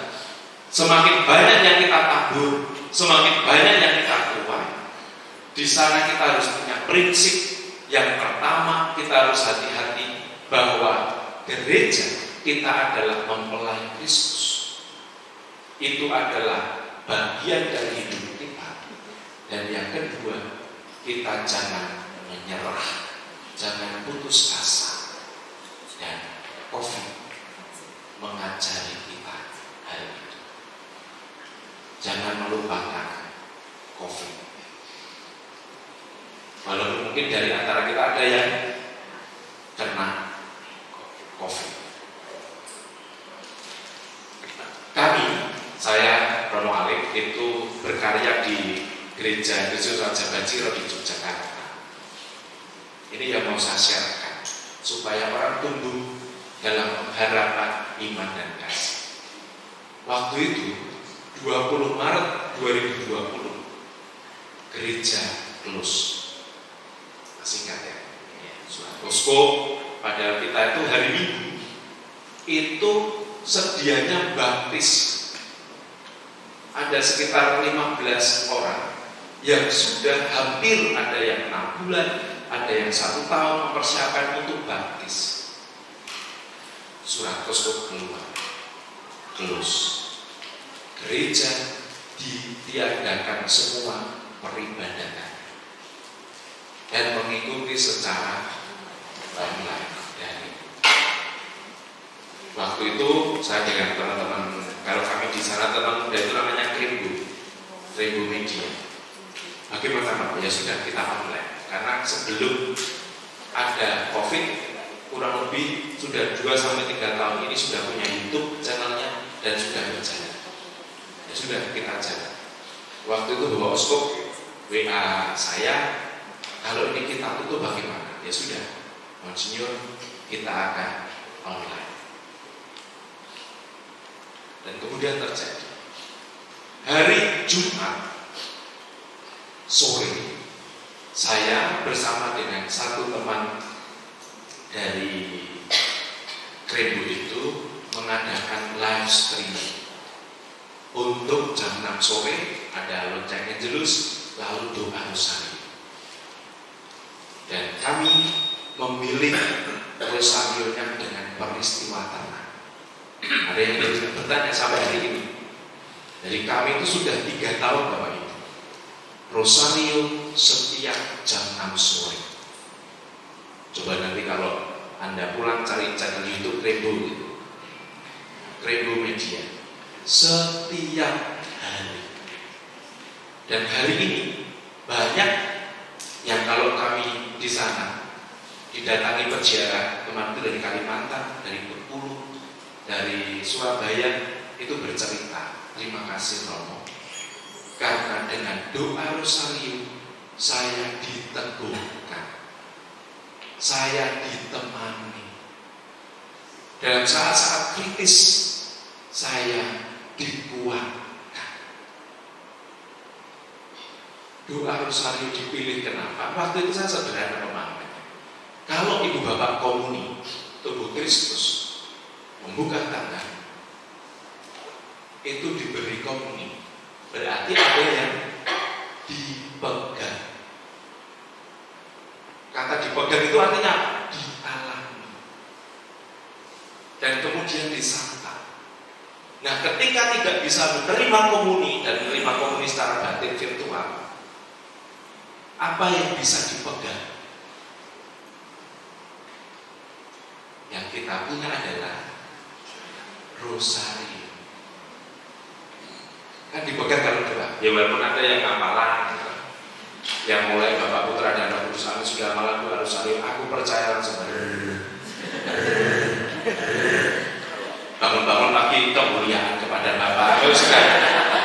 F: semakin banyak yang kita tabur, semakin banyak yang kita tuai. Di sana kita harus punya prinsip. Yang pertama, kita harus hati-hati bahwa gereja kita adalah mempelai Kristus. Itu adalah bagian dari hidup kita. Dan yang kedua, kita jangan menyerah, jangan putus asa. Dan COVID mengajari kita hal itu. Jangan melupakan COVID. Walaupun mungkin dari antara kita ada yang kena COVID. Kami, saya Rono Alif itu berkarya di Gereja Yesus Raja Baciro di Yogyakarta. Ini yang mau saya sharekan supaya orang tumbuh dalam harapan, iman dan kasih. Waktu itu 20 Maret 2020 gereja close. Singkat ya, surat posko pada kita itu hari Minggu itu sedianya baptis ada sekitar 15 orang yang sudah hampir, ada yang 6 bulan, ada yang 1 tahun mempersiapkan untuk baptis. Surat posko keluar, close. Gereja ditiadakan semua peribadatan dan mengikuti secara online dari. Waktu itu saya dengan teman-teman, kalau kami di sana teman muda itu namanya Krembo Media. Bagaimana Pak? Ya sudah, kita online. Karena sebelum ada COVID kurang lebih sudah 2-3 tahun ini sudah punya YouTube channelnya dan sudah berjalan. Ya sudah, kita jalan. Waktu itu bawa oskop WA saya, kalau ini kita tutup bagaimana? Ya sudah, Monsinyur, kita akan online. Dan kemudian terjadi hari Jumat sore, saya bersama dengan satu teman dari Krembo itu mengadakan live streaming. Untuk jam 6 sore ada lonceng Angelus, lalu doa rosari. Dan kami memilih rosarionya dengan peristiwa tenang. Ada yang bertanya sampai hari ini. Dari kami itu sudah 3 tahun Bapak Ibu. Rosario setiap jam 6 sore. Coba nanti kalau Anda pulang cari channel YouTube Krembo gitu. Krembo Media. Setiap hari. Dan hari ini banyak yang kalau kami di sana didatangi peziarah, teman itu dari Kalimantan, dari Bengkulu, dari Surabaya, itu bercerita, terima kasih Romo, karena dengan doa rosario saya diteguhkan, saya ditemani dalam saat-saat kritis, saya dikuatkan. Doa rosario dipilih kenapa? Waktu itu saya sederhana pemahamannya. Kalau ibu bapak komuni tubuh Kristus membuka tangan, itu diberi komuni, berarti ada yang dipegang. Kata dipegang itu artinya dialami dan kemudian disantap. Nah, ketika tidak bisa menerima komuni dan menerima komuni secara batin virtual, apa yang bisa dipegang? Yang kita punya adalah rosario. Kan dipegang kalau doa. Ya walaupun ada yang ngapalan gitu. Yang mulai Bapak Putra dan Roh Kudus amin sudah malam doa rosario. Aku percaya langsung. Bangun-bangun lagi kemuliaan kepada Bapak. Terus kan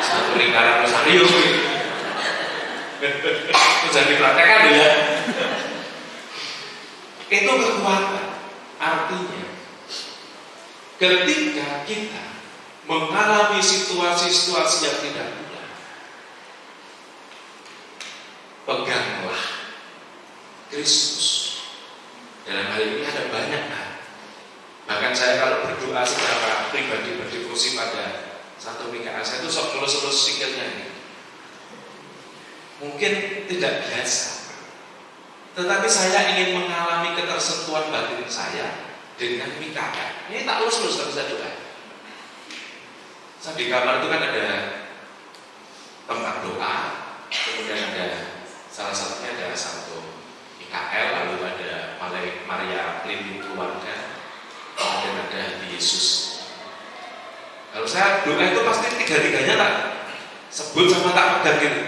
F: satu lingkaran rosario. Itu jadi praktekkan ya. Itu kekuatan. Artinya ketika kita mengalami situasi-situasi yang tidak mudah, peganglah Kristus. Dalam hal ini ada banyak hal. Bahkan saya kalau berdoa secara pribadi berdevosi pada Santo Mikael, saya itu sok lulus sikilnya ini. Mungkin tidak biasa, tetapi saya ingin mengalami ketersentuhan batin saya dengan Mikael. Ini tak lulus tapi saya doa. Saya di kamar itu kan ada tempat doa, kemudian ada salah satunya ada Santo Mikael, lalu ada Maria Pelindung Keluarga, dan ada Yesus. Kalau saya doa itu pasti tiga-tiganya tak sebut sama tak pegang gitu.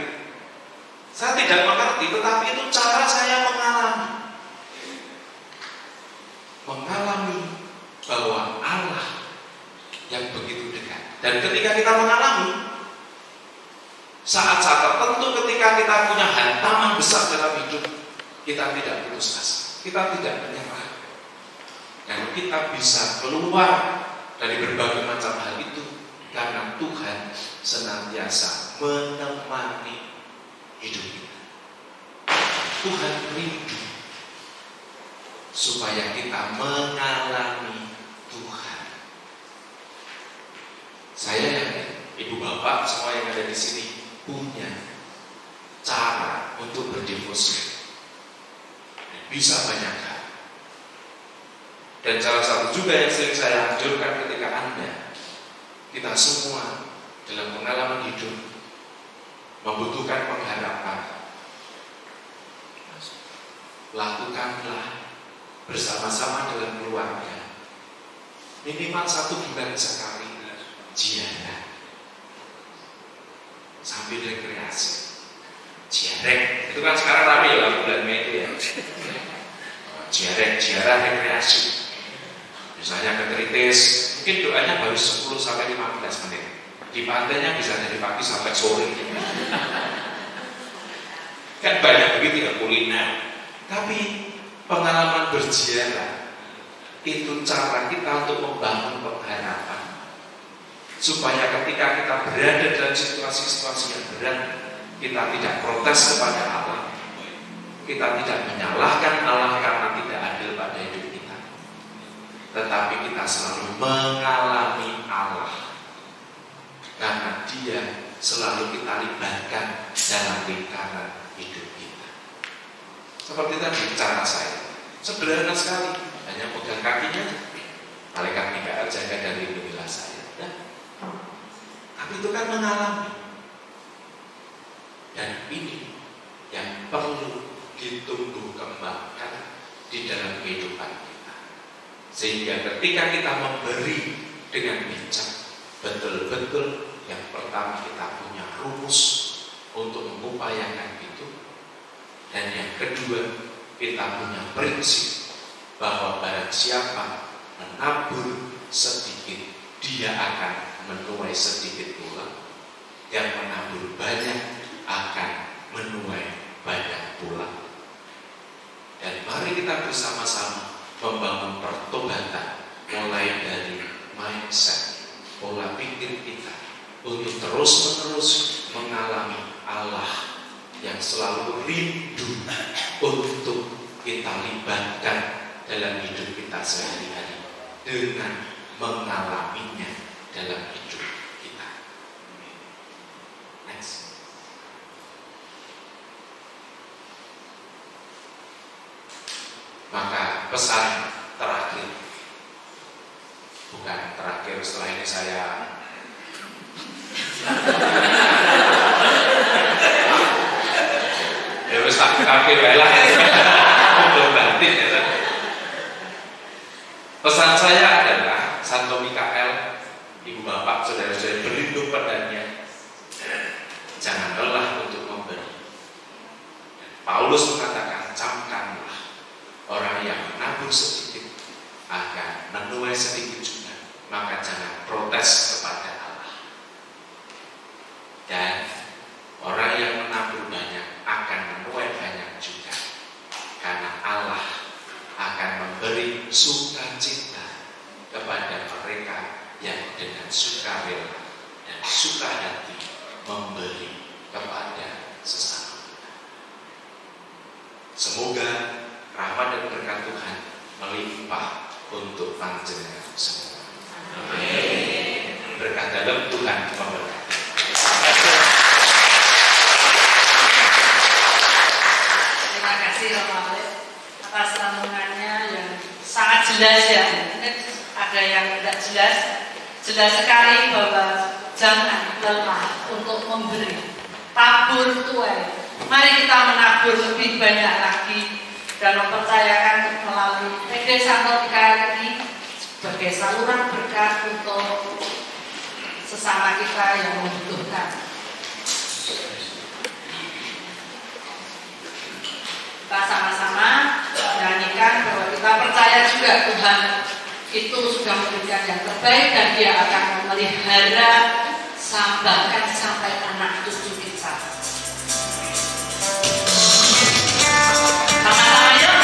F: Saya tidak mengerti, tetapi itu cara saya mengalami bahwa Allah yang begitu dekat. Dan ketika kita mengalami saat-saat tertentu, ketika kita punya hantaman besar dalam hidup, kita tidak putus asa, kita tidak menyerah, dan kita bisa keluar dari berbagai macam hal itu karena Tuhan senantiasa menemani hidup kita. Tuhan rindu supaya kita mengalami Tuhan. Saya yakin ibu bapak semua yang ada di sini punya cara untuk berdevosi, bisa banyak hal. Dan salah satu juga yang sering saya anjurkan ketika kita semua dalam pengalaman hidup membutuhkan pengharapan, lakukanlah bersama-sama dalam keluarga minimal 1 bulan sekali ziarah sambil rekreasi. Ziarah itu kan sekarang rame ya bulan Mei itu ya. Ziarah rekreasi. Misalnya ke Kritis, mungkin doanya baru 10-15 menit. Di pantainya bisa dari pagi sampai sore. Kan banyak begitu ya kuliner. Tapi pengalaman berziarah itu cara kita untuk membangun pengharapan, supaya ketika kita berada dalam situasi-situasi yang berat, kita tidak protes kepada Allah, kita tidak menyalahkan Allah karena tidak adil pada hidup kita, tetapi kita selalu mengalami Allah karena Dia selalu kita libatkan dalam lingkaran hidup kita. Seperti tadi cara saya sederhana sekali, hanya pegang kakinya, malaikat Mikael jaga dan lindungilah saya. Ya. Tapi itu kan mengalami, dan ini yang perlu ditumbuh kembangkan di dalam kehidupan kita, sehingga ketika kita memberi dengan bijak, betul-betul yang pertama kita punya rumus untuk mengupayakan itu, dan yang kedua kita punya prinsip bahwa barang siapa menabur sedikit, dia akan menuai sedikit pula, yang menabur banyak akan menuai banyak pula. Dan mari kita bersama-sama membangun pertobatan mulai dari mindset, pola pikir kita, untuk terus-menerus mengalami Allah yang selalu rindu untuk kita libatkan dalam hidup kita sehari-hari, dengan mengalaminya dalam hidup kita. Next. Maka pesan terakhir, bukan terakhir setelah ini saya ya wis tak kafir wae lah. Pesan saya adalah Santo Mikael, ibu bapak, saudara-saudara berlindung padanya, jangan lelah untuk memberi. Paulus mengatakan, camkanlah orang yang menabur sedikit akan menuai sedikit juga, maka jangan protes kepada Allah. Dan orang yang menabur banyak akan menuai banyak juga, karena Allah akan memberi sukacita kepada mereka yang dengan sukarela dan suka hati memberi kepada sesama. Semoga rahmat dan berkat Tuhan melimpah untuk panjenengan Tuhan memberkati.
A: Terima kasih Romo Alif atas renungannya yang sangat jelas ya. Mungkin ada yang tidak jelas, jelas sekali bahwa jangan lelah untuk memberi. Tabur tuai. Mari kita menabur lebih banyak lagi dan mempercayakan melalui PD Santo Mikael ini sebagai saluran berkat untuk sesama kita yang membutuhkan. Kita sama-sama menyanyikan bahwa kita percaya juga Tuhan itu sudah memberikan yang terbaik dan Dia akan memelihara bahkan sampai anak cucu kita. Sama-sama yuk.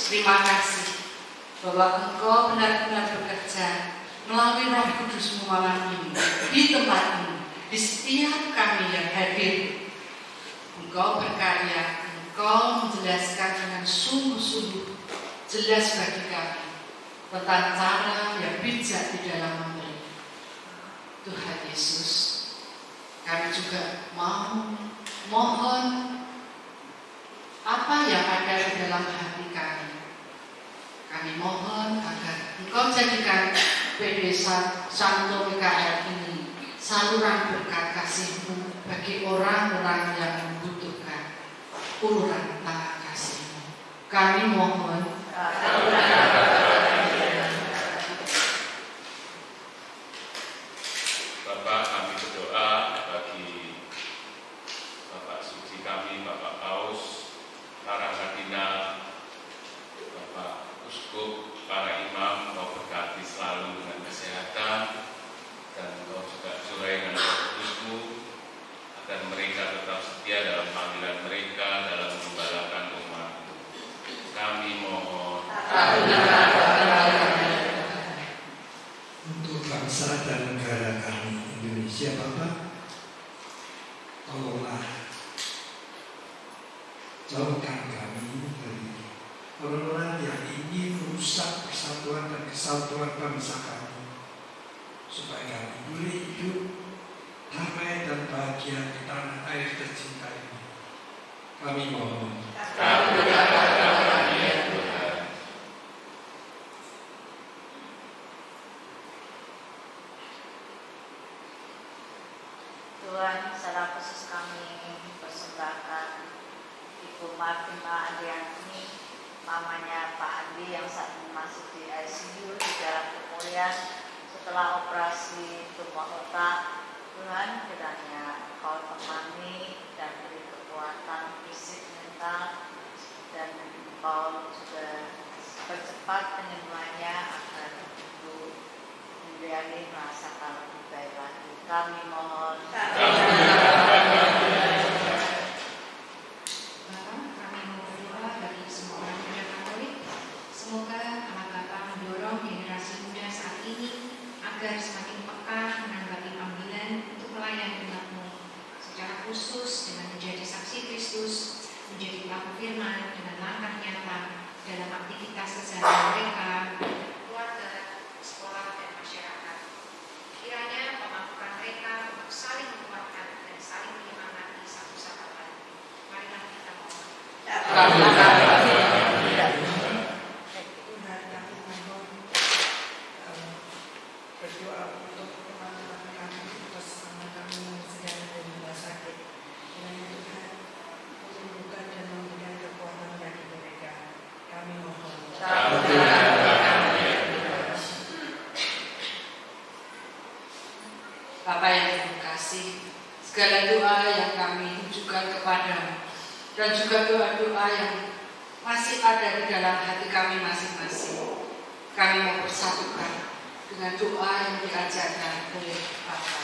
A: Terima kasih bahwa Engkau benar-benar bekerja melalui Roh Kudus-Mu malam ini di tempat ini, di setiap kami yang hadir. Engkau berkarya, Engkau menjelaskan dengan sungguh-sungguh jelas bagi kami tentang cara yang bijak di dalam memberi. Tuhan Yesus, kami juga mau mohon apa yang ada di dalam hati kami. Kami mohon agar Engkau jadikan PD Santo Mikael ini saluran berkat kasih-Mu bagi orang-orang yang membutuhkan uluran tangan kasih-Mu. Kami mohon.
G: Bapak, kami berdoa bagi Bapak Suci kami, Bapak Paus, para kardinal, Bapak Uskup, para imam, Kau berkati selalu dengan kesehatan dan Kau
E: bangsa dan negara kami Indonesia, Bapak. Tolonglah jauhkan kami dari orang-orang yang ingin merusak persatuan dan kesatuan bangsa kami, supaya kami boleh hidup damai dan bahagia di tanah air tercinta ini. Kami mohon.
H: Tuhan, secara khusus kami persembahkan Ibu Martina Andriani, mamanya Pak Andi yang saat ini masih di ICU di dalam pemulihan setelah operasi tumor otak. Tuhan, kiranya Kau temani dan beri kekuatan fisik, mental, dan Kau juga percepat penyembuhannya agar Ibu Andriani merasakan lebih baik lagi. Kami mohon.
C: Bapak, kami mau berdoa bagi semua orang muda Katolik. Semoga Allah Bapa mendorong generasi muda saat ini agar semakin peka menanggapi panggilan untuk melayani umat-Mu, secara khusus dengan menjadi saksi Kristus, menjadi pelaku firman dengan langkah nyata dalam aktivitas keseharian mereka, keluarga, sekolah, dan masyarakat. Kiranya pemampuan mereka untuk saling menguatkan dan saling menyemangati satu sama lain. Marilah kita mohon.
A: Tuhan, kami mohon berdoa untuk teman-teman kami, untuk sesama kami yang sedang ada di rumah sakit. Kiranya Tuhan menyembuhkan dan memberikan kekuatan bagi mereka. Kami mohon.
J: Bapak yang terkasih, segala doa yang kami tujukan kepada-Mu dan juga doa-doa yang masih ada di dalam hati kami masing-masing, kami mau persatukan dengan doa yang diajarkan oleh Bapa.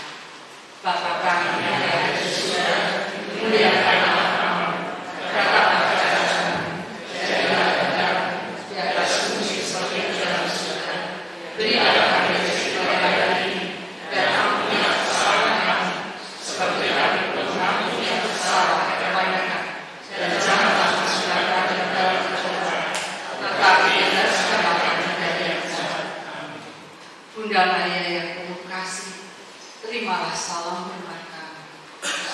J: Bapa kami yang ada di surga, dimuliakan nama-Mu, datanglah kerajaan-Mu, jadilah kehendakmu di atas bumi seperti di dalam surga. Berilah kami rezeki pada hari ini, dan ampuni kesalahan kami, seperti kami pun mengampuni yang bersalah kepada kami. Dan janganlah masukkan kami ke dalam pencobaan, tetapi bebaskanlah kami dari yang jahat. Bunda Maria yang penuh kasih, terimalah salam hormat kami.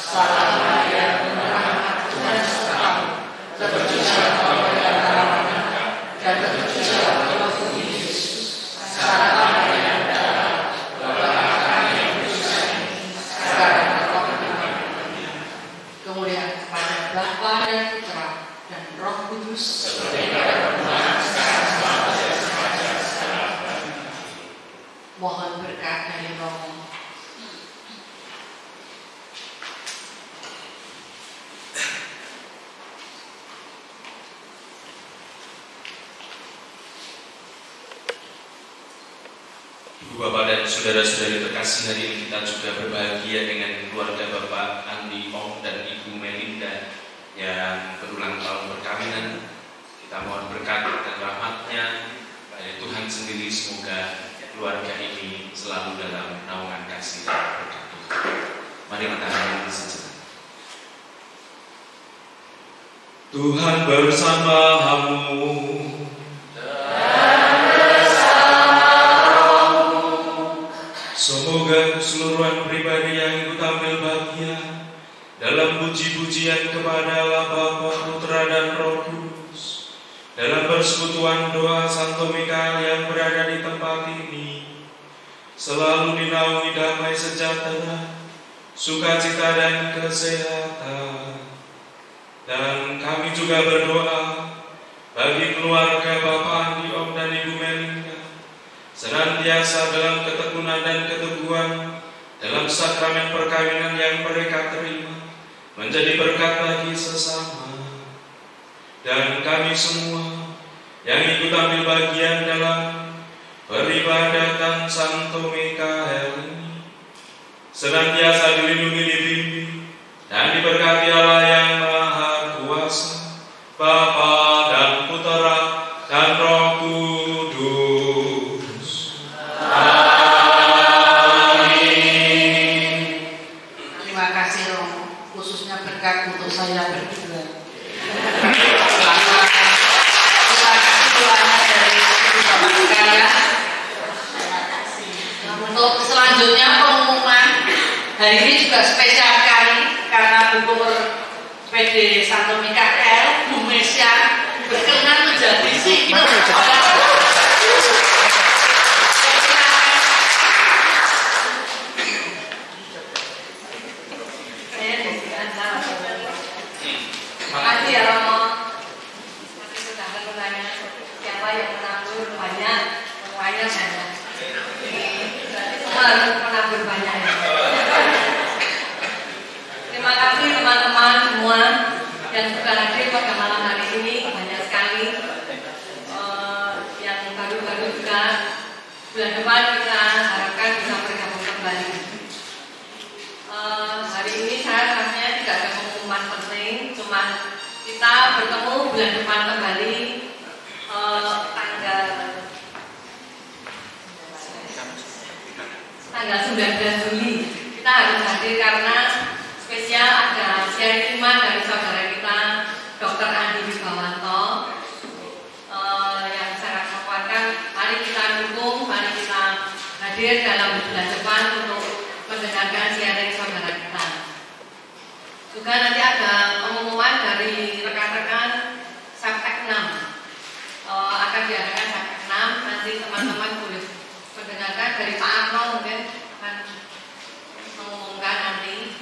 J: Salam Maria, penuh rahmat, Tuhan sertamu, terpujilah Kau di antara wanita, dan terpujilah Tuhan Yesus. Salam Maria, doakanlah kami yang berdosa ini, sekarang dan waktu kami. Kemuliaan kepada Bapa dan Putra dan Roh Kudus, seperti pada permulaan, sekarang, selamanya. Mohon berkat dari Romo.
F: Ibu Bapak dan saudara-saudari terkasih, hari ini kita juga berbahagia dengan keluarga Bapak Andi, Om dan Ibu Melinda yang berulang tahun perkawinan. Kita mohon berkat dan rahmat-Nya dari Tuhan sendiri, semoga keluarga ini selalu dalam naungan kasih dan berkat Tuhan. Mari kita hadirkan sejenak. Tuhan bersama-Mu. Semoga keseluruhan pribadi yang ikut ambil bagian dalam puji-pujian kepada Allah Bapa, Putra dan Roh Kudus, dalam persekutuan doa Santo Mikael yang berada di tempat ini, selalu dinaungi damai sejahtera, sukacita dan kesehatan. Dan kami juga berdoa bagi keluarga Bapak Andi, Om dan Ibu Melinda, senantiasa dalam ketekunan dan keteguhan dalam sakramen perkawinan yang mereka terima, menjadi berkat bagi sesama. Dan kami semua yang ikut ambil bagian dalam peribadatan Santo Mikael ini, senantiasa dilindungi, dibimbing, dan diberkati Allah yang Maha Kuasa, Bapa dan Putra dan Roh Kudus. Amin.
A: Untuk selanjutnya pengumuman hari ini juga spesial sekali karena Bu Gubernur PD Santo Mikael, Bu Mesya berkenan menjadi speaker
H: Makasih ya Romo. Nanti sudah bertanya siapa yang menabur banyak, semuanya saya. Semua harus menabur banyak ya. Terima kasih teman-teman semua yang sudah hadir pada malam hari ini, banyak sekali. Yang baru-baru juga bulan depan kita harapkan bisa bergabung kembali. Hari ini saya rasanya tidak ada pengumuman penting, cuma kita bertemu bulan depan kembali tanggal 19 Juli. Kita harus hadir karena spesial ada sharing iman dari saudara kita Dr. Andi Wibawanto yang sangat menguatkan. Mari kita dukung, mari kita hadir dalam bulan depan untuk mendengarkan sharing saudara kita. Juga nanti ada pengumuman dari rekan-rekan Saptek 6 akan diadakan Saptek 6. Nanti teman-teman boleh mendengarkan dari Pak Arno, mungkin akan mengumumkan nanti.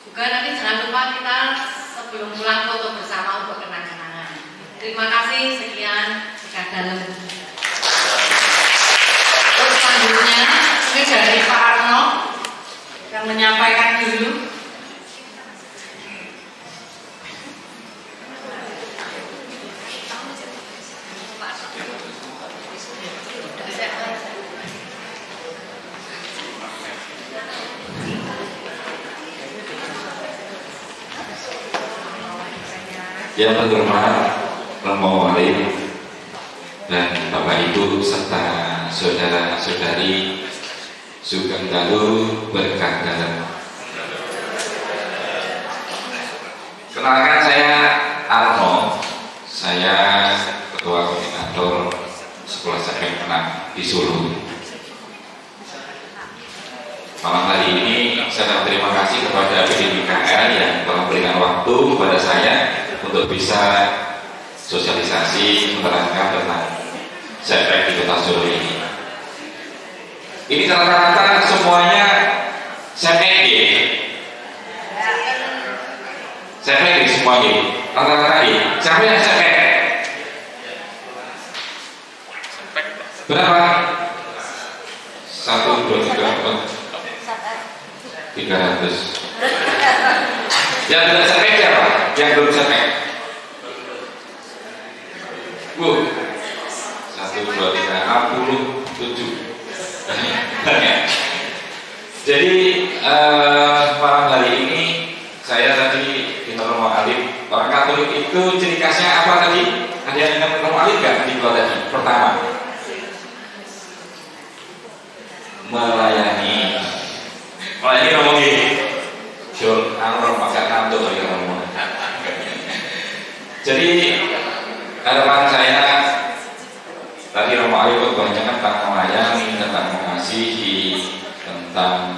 H: Juga nanti jangan lupa kita sebelum pulang foto bersama untuk kenang-kenangan. Terima kasih, sekian sekian dalam.
A: Terus selanjutnya ini dari Pak Arno yang menyampaikan dulu.
K: Yang terhormat Romo Wali dan Bapak Ibu serta saudara-saudari Sugeng Dalu berkah dalam. Kenalkan, saya Arno, saya Ketua Koordinator Sekolah Saptek 6 di Solo. Malam hari ini saya terima kasih kepada PD Mikael yang telah memberikan waktu kepada saya untuk bisa sosialisasi menerangkan tentang Saptek di Kota Solo ini. Ini rata-rata semuanya Saptek semuanya rata-rata siapa yang Saptek? Berapa? 1, 2, 3, 4 300. Yang tidak Saptek siapa? Yang belum Saptek? Bu, 1, 2, 3, 67. Jadi malam hari ini saya tadi di Romo Alif. Orang Katolik itu ciri khasnya apa tadi? Ada yang ingat Romo Alif nggak di bawah tadi? Pertama, melayani ngomong gini. Jol, orang pakai kantor ya ngomong. Jadi harapan saya tadi Romo Alif kebanyakan tentang melayani, tentang mengasihi, tentang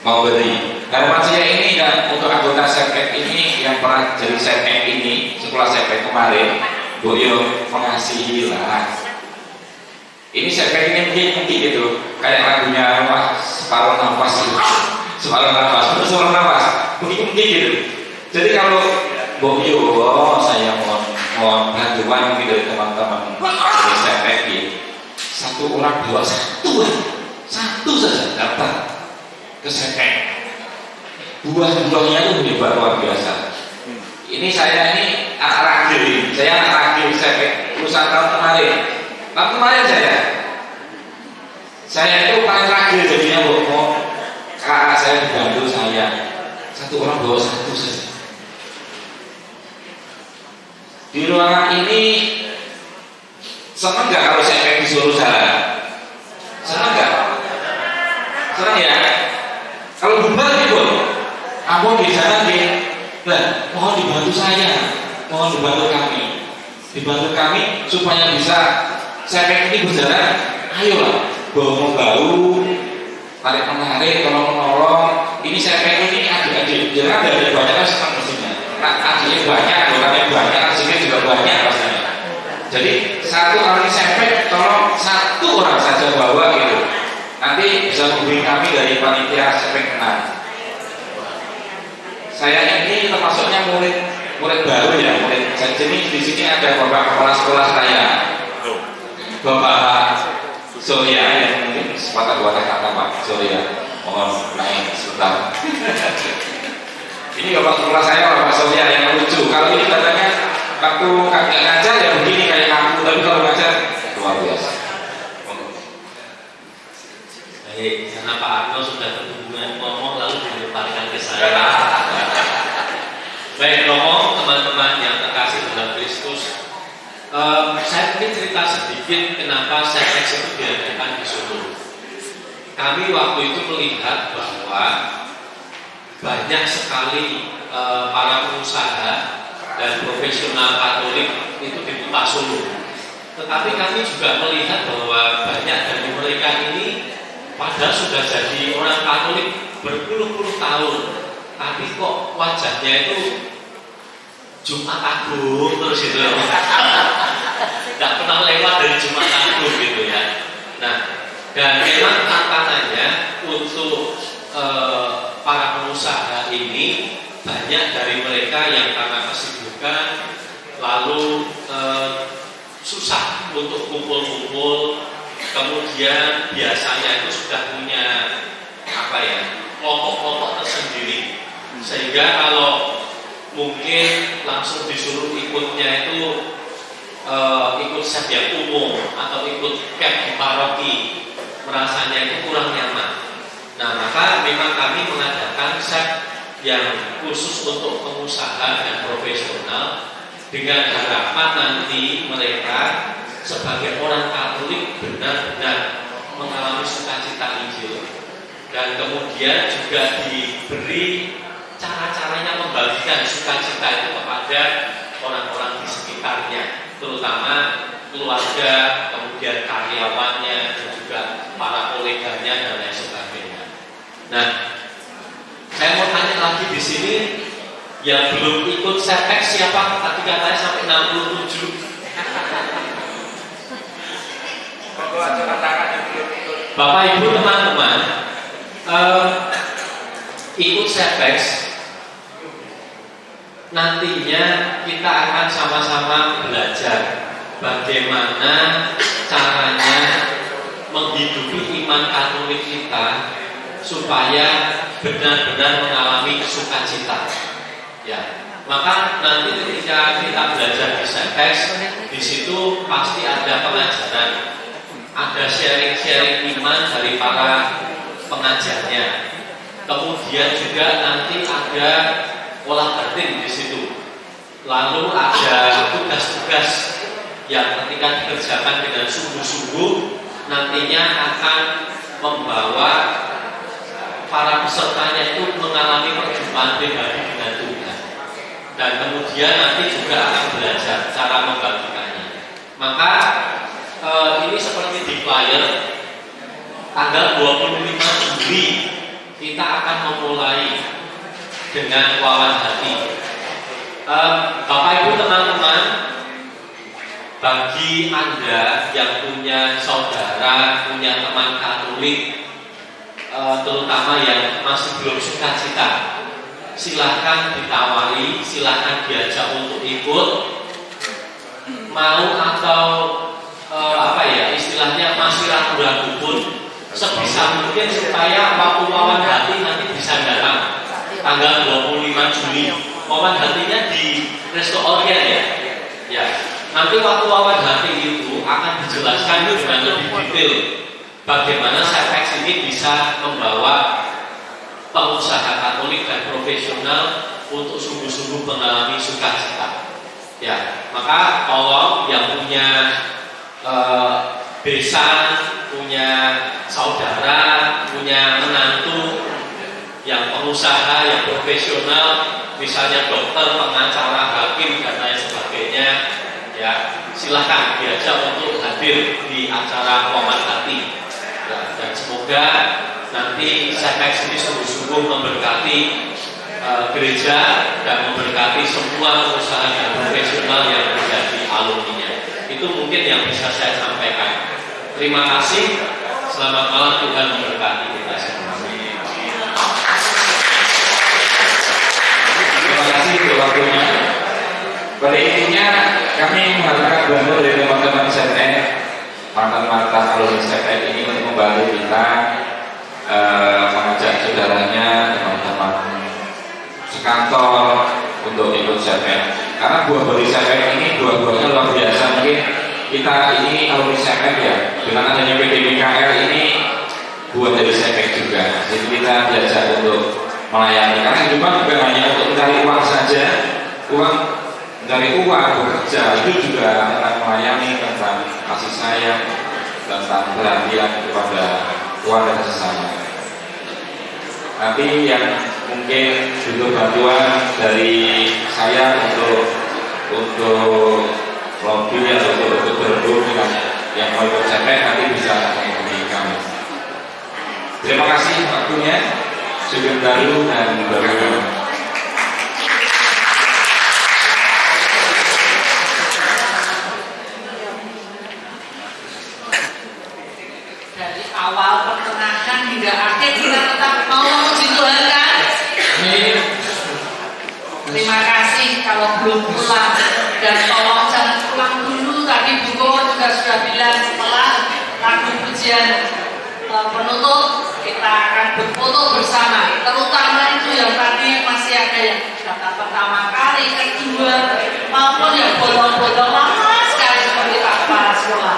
K: memberi. Harapan saya ini dan untuk anggota Saptek ini yang pernah jadi Saptek ini, sekolah Saptek kemarin, Bu yo mengasihilah. Ini Saptek ini mungkin gitu, kayak lagunya separuh nafas, separuh nafas, mungkin gitu. Jadi kalau Bu yo, saya mohon bantuan dari teman-teman dari Saptek ini, satu orang bawa satu saja datang ke Saptek. Buah-buahnya itu hebat luar biasa. Ini saya ini anak ragil, saya anak ragil Saptek lulusan tahun kemarin. Tahun kemarin saya itu paling ragil jadinya mau kakak saya dibantu saya. Satu orang bawa satu saja. Di ruangan ini senang nggak kalau Saptek di Solo jalan? Senang nggak? Senang ya? Kalau bubar gitu, ampun di sana nah, mohon dibantu saya, mohon dibantu kami supaya bisa Saptek ini berjalan. Ayolah, bawa bau tarik menarik, tolong menolong. Ini saya pengen ini adik-adik, jangan dari banyak senang mestinya. Adiknya banyak, anggotanya banyak, hasilnya juga banyak rasanya. Jadi satu kali sepek, tolong satu orang saja bawa gitu. Nanti bisa menghubungi kami dari panitia sepek kenal. Saya ini termasuknya murid baru ya, murid. Jadi di sini ada bapak kepala sekolah saya, Bapak Surya yang mungkin sepatah dua kata Pak Surya. Mohon naik sebentar. Ini bapak sekolah saya, Bapak Surya yang lucu. Kalau ini katanya waktu kakek ngajar ya begini kayak aku, tapi kalau ngajar luar biasa.
L: Baik, karena Pak Arno sudah berhubungan ngomong lalu dilemparkan ke saya. Baik, Romo, teman-teman yang terkasih dalam Kristus, saya ingin cerita sedikit kenapa Sepex itu diadakan di Solo. Kami waktu itu melihat bahwa banyak sekali para pengusaha dan profesional Katolik itu di kota Solo. Tetapi kami juga melihat bahwa banyak dari mereka ini padahal sudah jadi orang Katolik berpuluh-puluh tahun, tapi kok wajahnya itu Jumat Agung terus itu ya. Tidak pernah lewat dari Jumat Agung gitu ya. Nah, dan memang tantangannya untuk para pengusaha ini banyak dari mereka yang karena kesibukan lalu susah untuk kumpul-kumpul, kemudian biasanya itu sudah punya apa ya, kelompok-kelompok tersendiri, sehingga kalau mungkin langsung disuruh ikutnya itu ikut sep yang umum atau ikut camp di paroki, merasanya itu kurang nyaman. Nah, maka memang kami mengadakan sep yang khusus untuk pengusaha dan profesional dengan harapan nanti mereka sebagai orang Katolik benar-benar mengalami sukacita Injil, dan kemudian juga diberi cara-caranya membagikan sukacita itu kepada orang-orang di sekitarnya, terutama keluarga, kemudian karyawannya, dan juga para koleganya dan lain sebagainya. Nah, saya mau tanya lagi di sini, yang belum ikut Sepex siapa? Tadi katanya sampai 67. Bapak Ibu teman-teman, ikut Sepex nantinya kita akan sama-sama belajar bagaimana caranya menghidupi iman Katolik kita supaya benar-benar mengalami sukacita. Ya, maka nanti ketika kita belajar di Sepex, di situ pasti ada pengajaran, ada sharing-sharing iman dari para pengajarnya. Kemudian juga nanti ada olah batin di situ. Lalu ada tugas-tugas yang ketika dikerjakan dengan sungguh-sungguh nantinya akan membawa para pesertanya itu mengalami perjumpaan pribadi dengan Tuhan. Dan kemudian nanti juga akan belajar cara membagikannya. Maka ini seperti di flyer, tanggal 25 Juli kita akan memulai dengan wawan hati. Bapak Ibu teman-teman, bagi Anda yang punya saudara, punya teman Katolik, terutama yang masih belum sukacita, silahkan ditawari, silahkan diajak untuk ikut, mau atau istilahnya masih ragu-ragu pun sebisa mungkin supaya waktu wawan hati nanti bisa datang tanggal 25 Juli. Wawan hatinya di Resto Orient ya. Ya, nanti waktu wawan hati itu akan dijelaskan dengan lebih detail bagaimana Sepex ini bisa membawa pengusaha Katolik dan profesional untuk sungguh-sungguh mengalami sukacita. Ya, maka tolong yang punya besan, punya saudara, punya menantu yang pengusaha, yang profesional, misalnya dokter, pengacara, hakim dan lain sebagainya, ya silahkan diajak untuk hadir di acara wawan hati. Ya, dan semoga nanti CPX ini sungguh-sungguh memberkati gereja dan memberkati semua perusahaan dan profesional yang menjadi alumninya. Itu mungkin yang bisa saya sampaikan. Terima kasih. Selamat malam, Tuhan memberkati kita semua.
K: Terima kasih untuk waktunya. Pada intinya kami mengharapkan bantu dari teman-teman CPN, mantan-mantan alumni CPN ini untuk membantu kita mengajak saudaranya, teman-teman sekantor untuk ikut CPN. Karena buah dari CPN ini buah-buahnya luar biasa. Mungkin kita ini alumni CPN ya, dengan adanya PDMKR ini buah dari CPN juga. Jadi kita diajak untuk melayani, karena kehidupan bukan hanya untuk mencari uang saja. Mencari uang, bekerja itu juga akan melayani tentang kasih sayang, tentang perhatian kepada keluarga sesama. Nanti yang mungkin butuh bantuan dari saya untuk lobby atau untuk berhubung dengan yang mau ikut CPN, nanti bisa menghubungi kami. Terima kasih waktunya. Sugeng Daru dan Baru.
A: Dari awal pertengahan hingga akhir kita tetap mau memuji Tuhan kan? Terima kasih kalau belum pulang, dan tolong jangan pulang dulu. Tadi Bu Ko juga sudah bilang setelah lagu pujian penutup kita akan berfoto bersama, terutama itu yang tadi masih ada yang datang pertama kali, kedua, maupun yang bolong-bolong lama sekali seperti apa sekolah.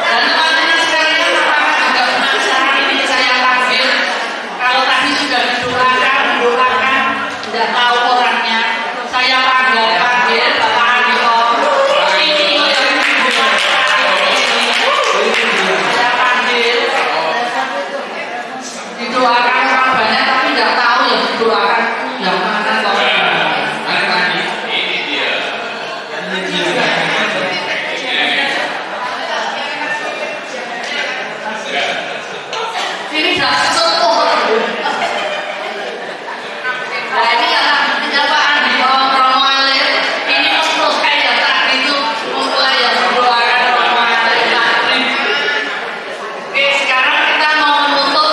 A: Dan teman-teman sekalian, apakah juga penasaran ini saya panggil? Kalau tadi sudah didoakan, tidak tahu orangnya, saya panggil Bapak Andiko. Ini yang saya panggil. Didoakan orang banyak tapi tidak tahu yang didoakan yang mana kok.
G: Ini dia.
A: Ini sudah sesepuh. Nah ini yang Pak Andi Romo Alir. Ini meneruskan yang tadi itu mulai yang berdoakan Romo Alir. Oke, sekarang kita mau menutup.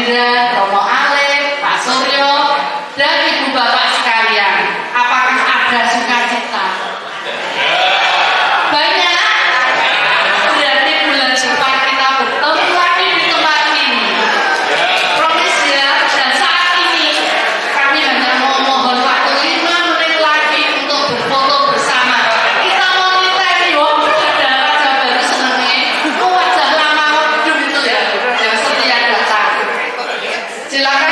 A: Hendra, Romo Alif, Pak Suryo, dan Ibu Bapak sekalian. Apakah ada sukacita? Banyak. Berarti bulan depan kita bertemu lagi di tempat ini. Promis ya. Dan saat ini kami hanya mau mohon waktu 5 menit lagi untuk berfoto bersama. Kita mau niteni ada wajah baru senengnya. Wajah lama hidup itu ya, yang setia datang. Silakan.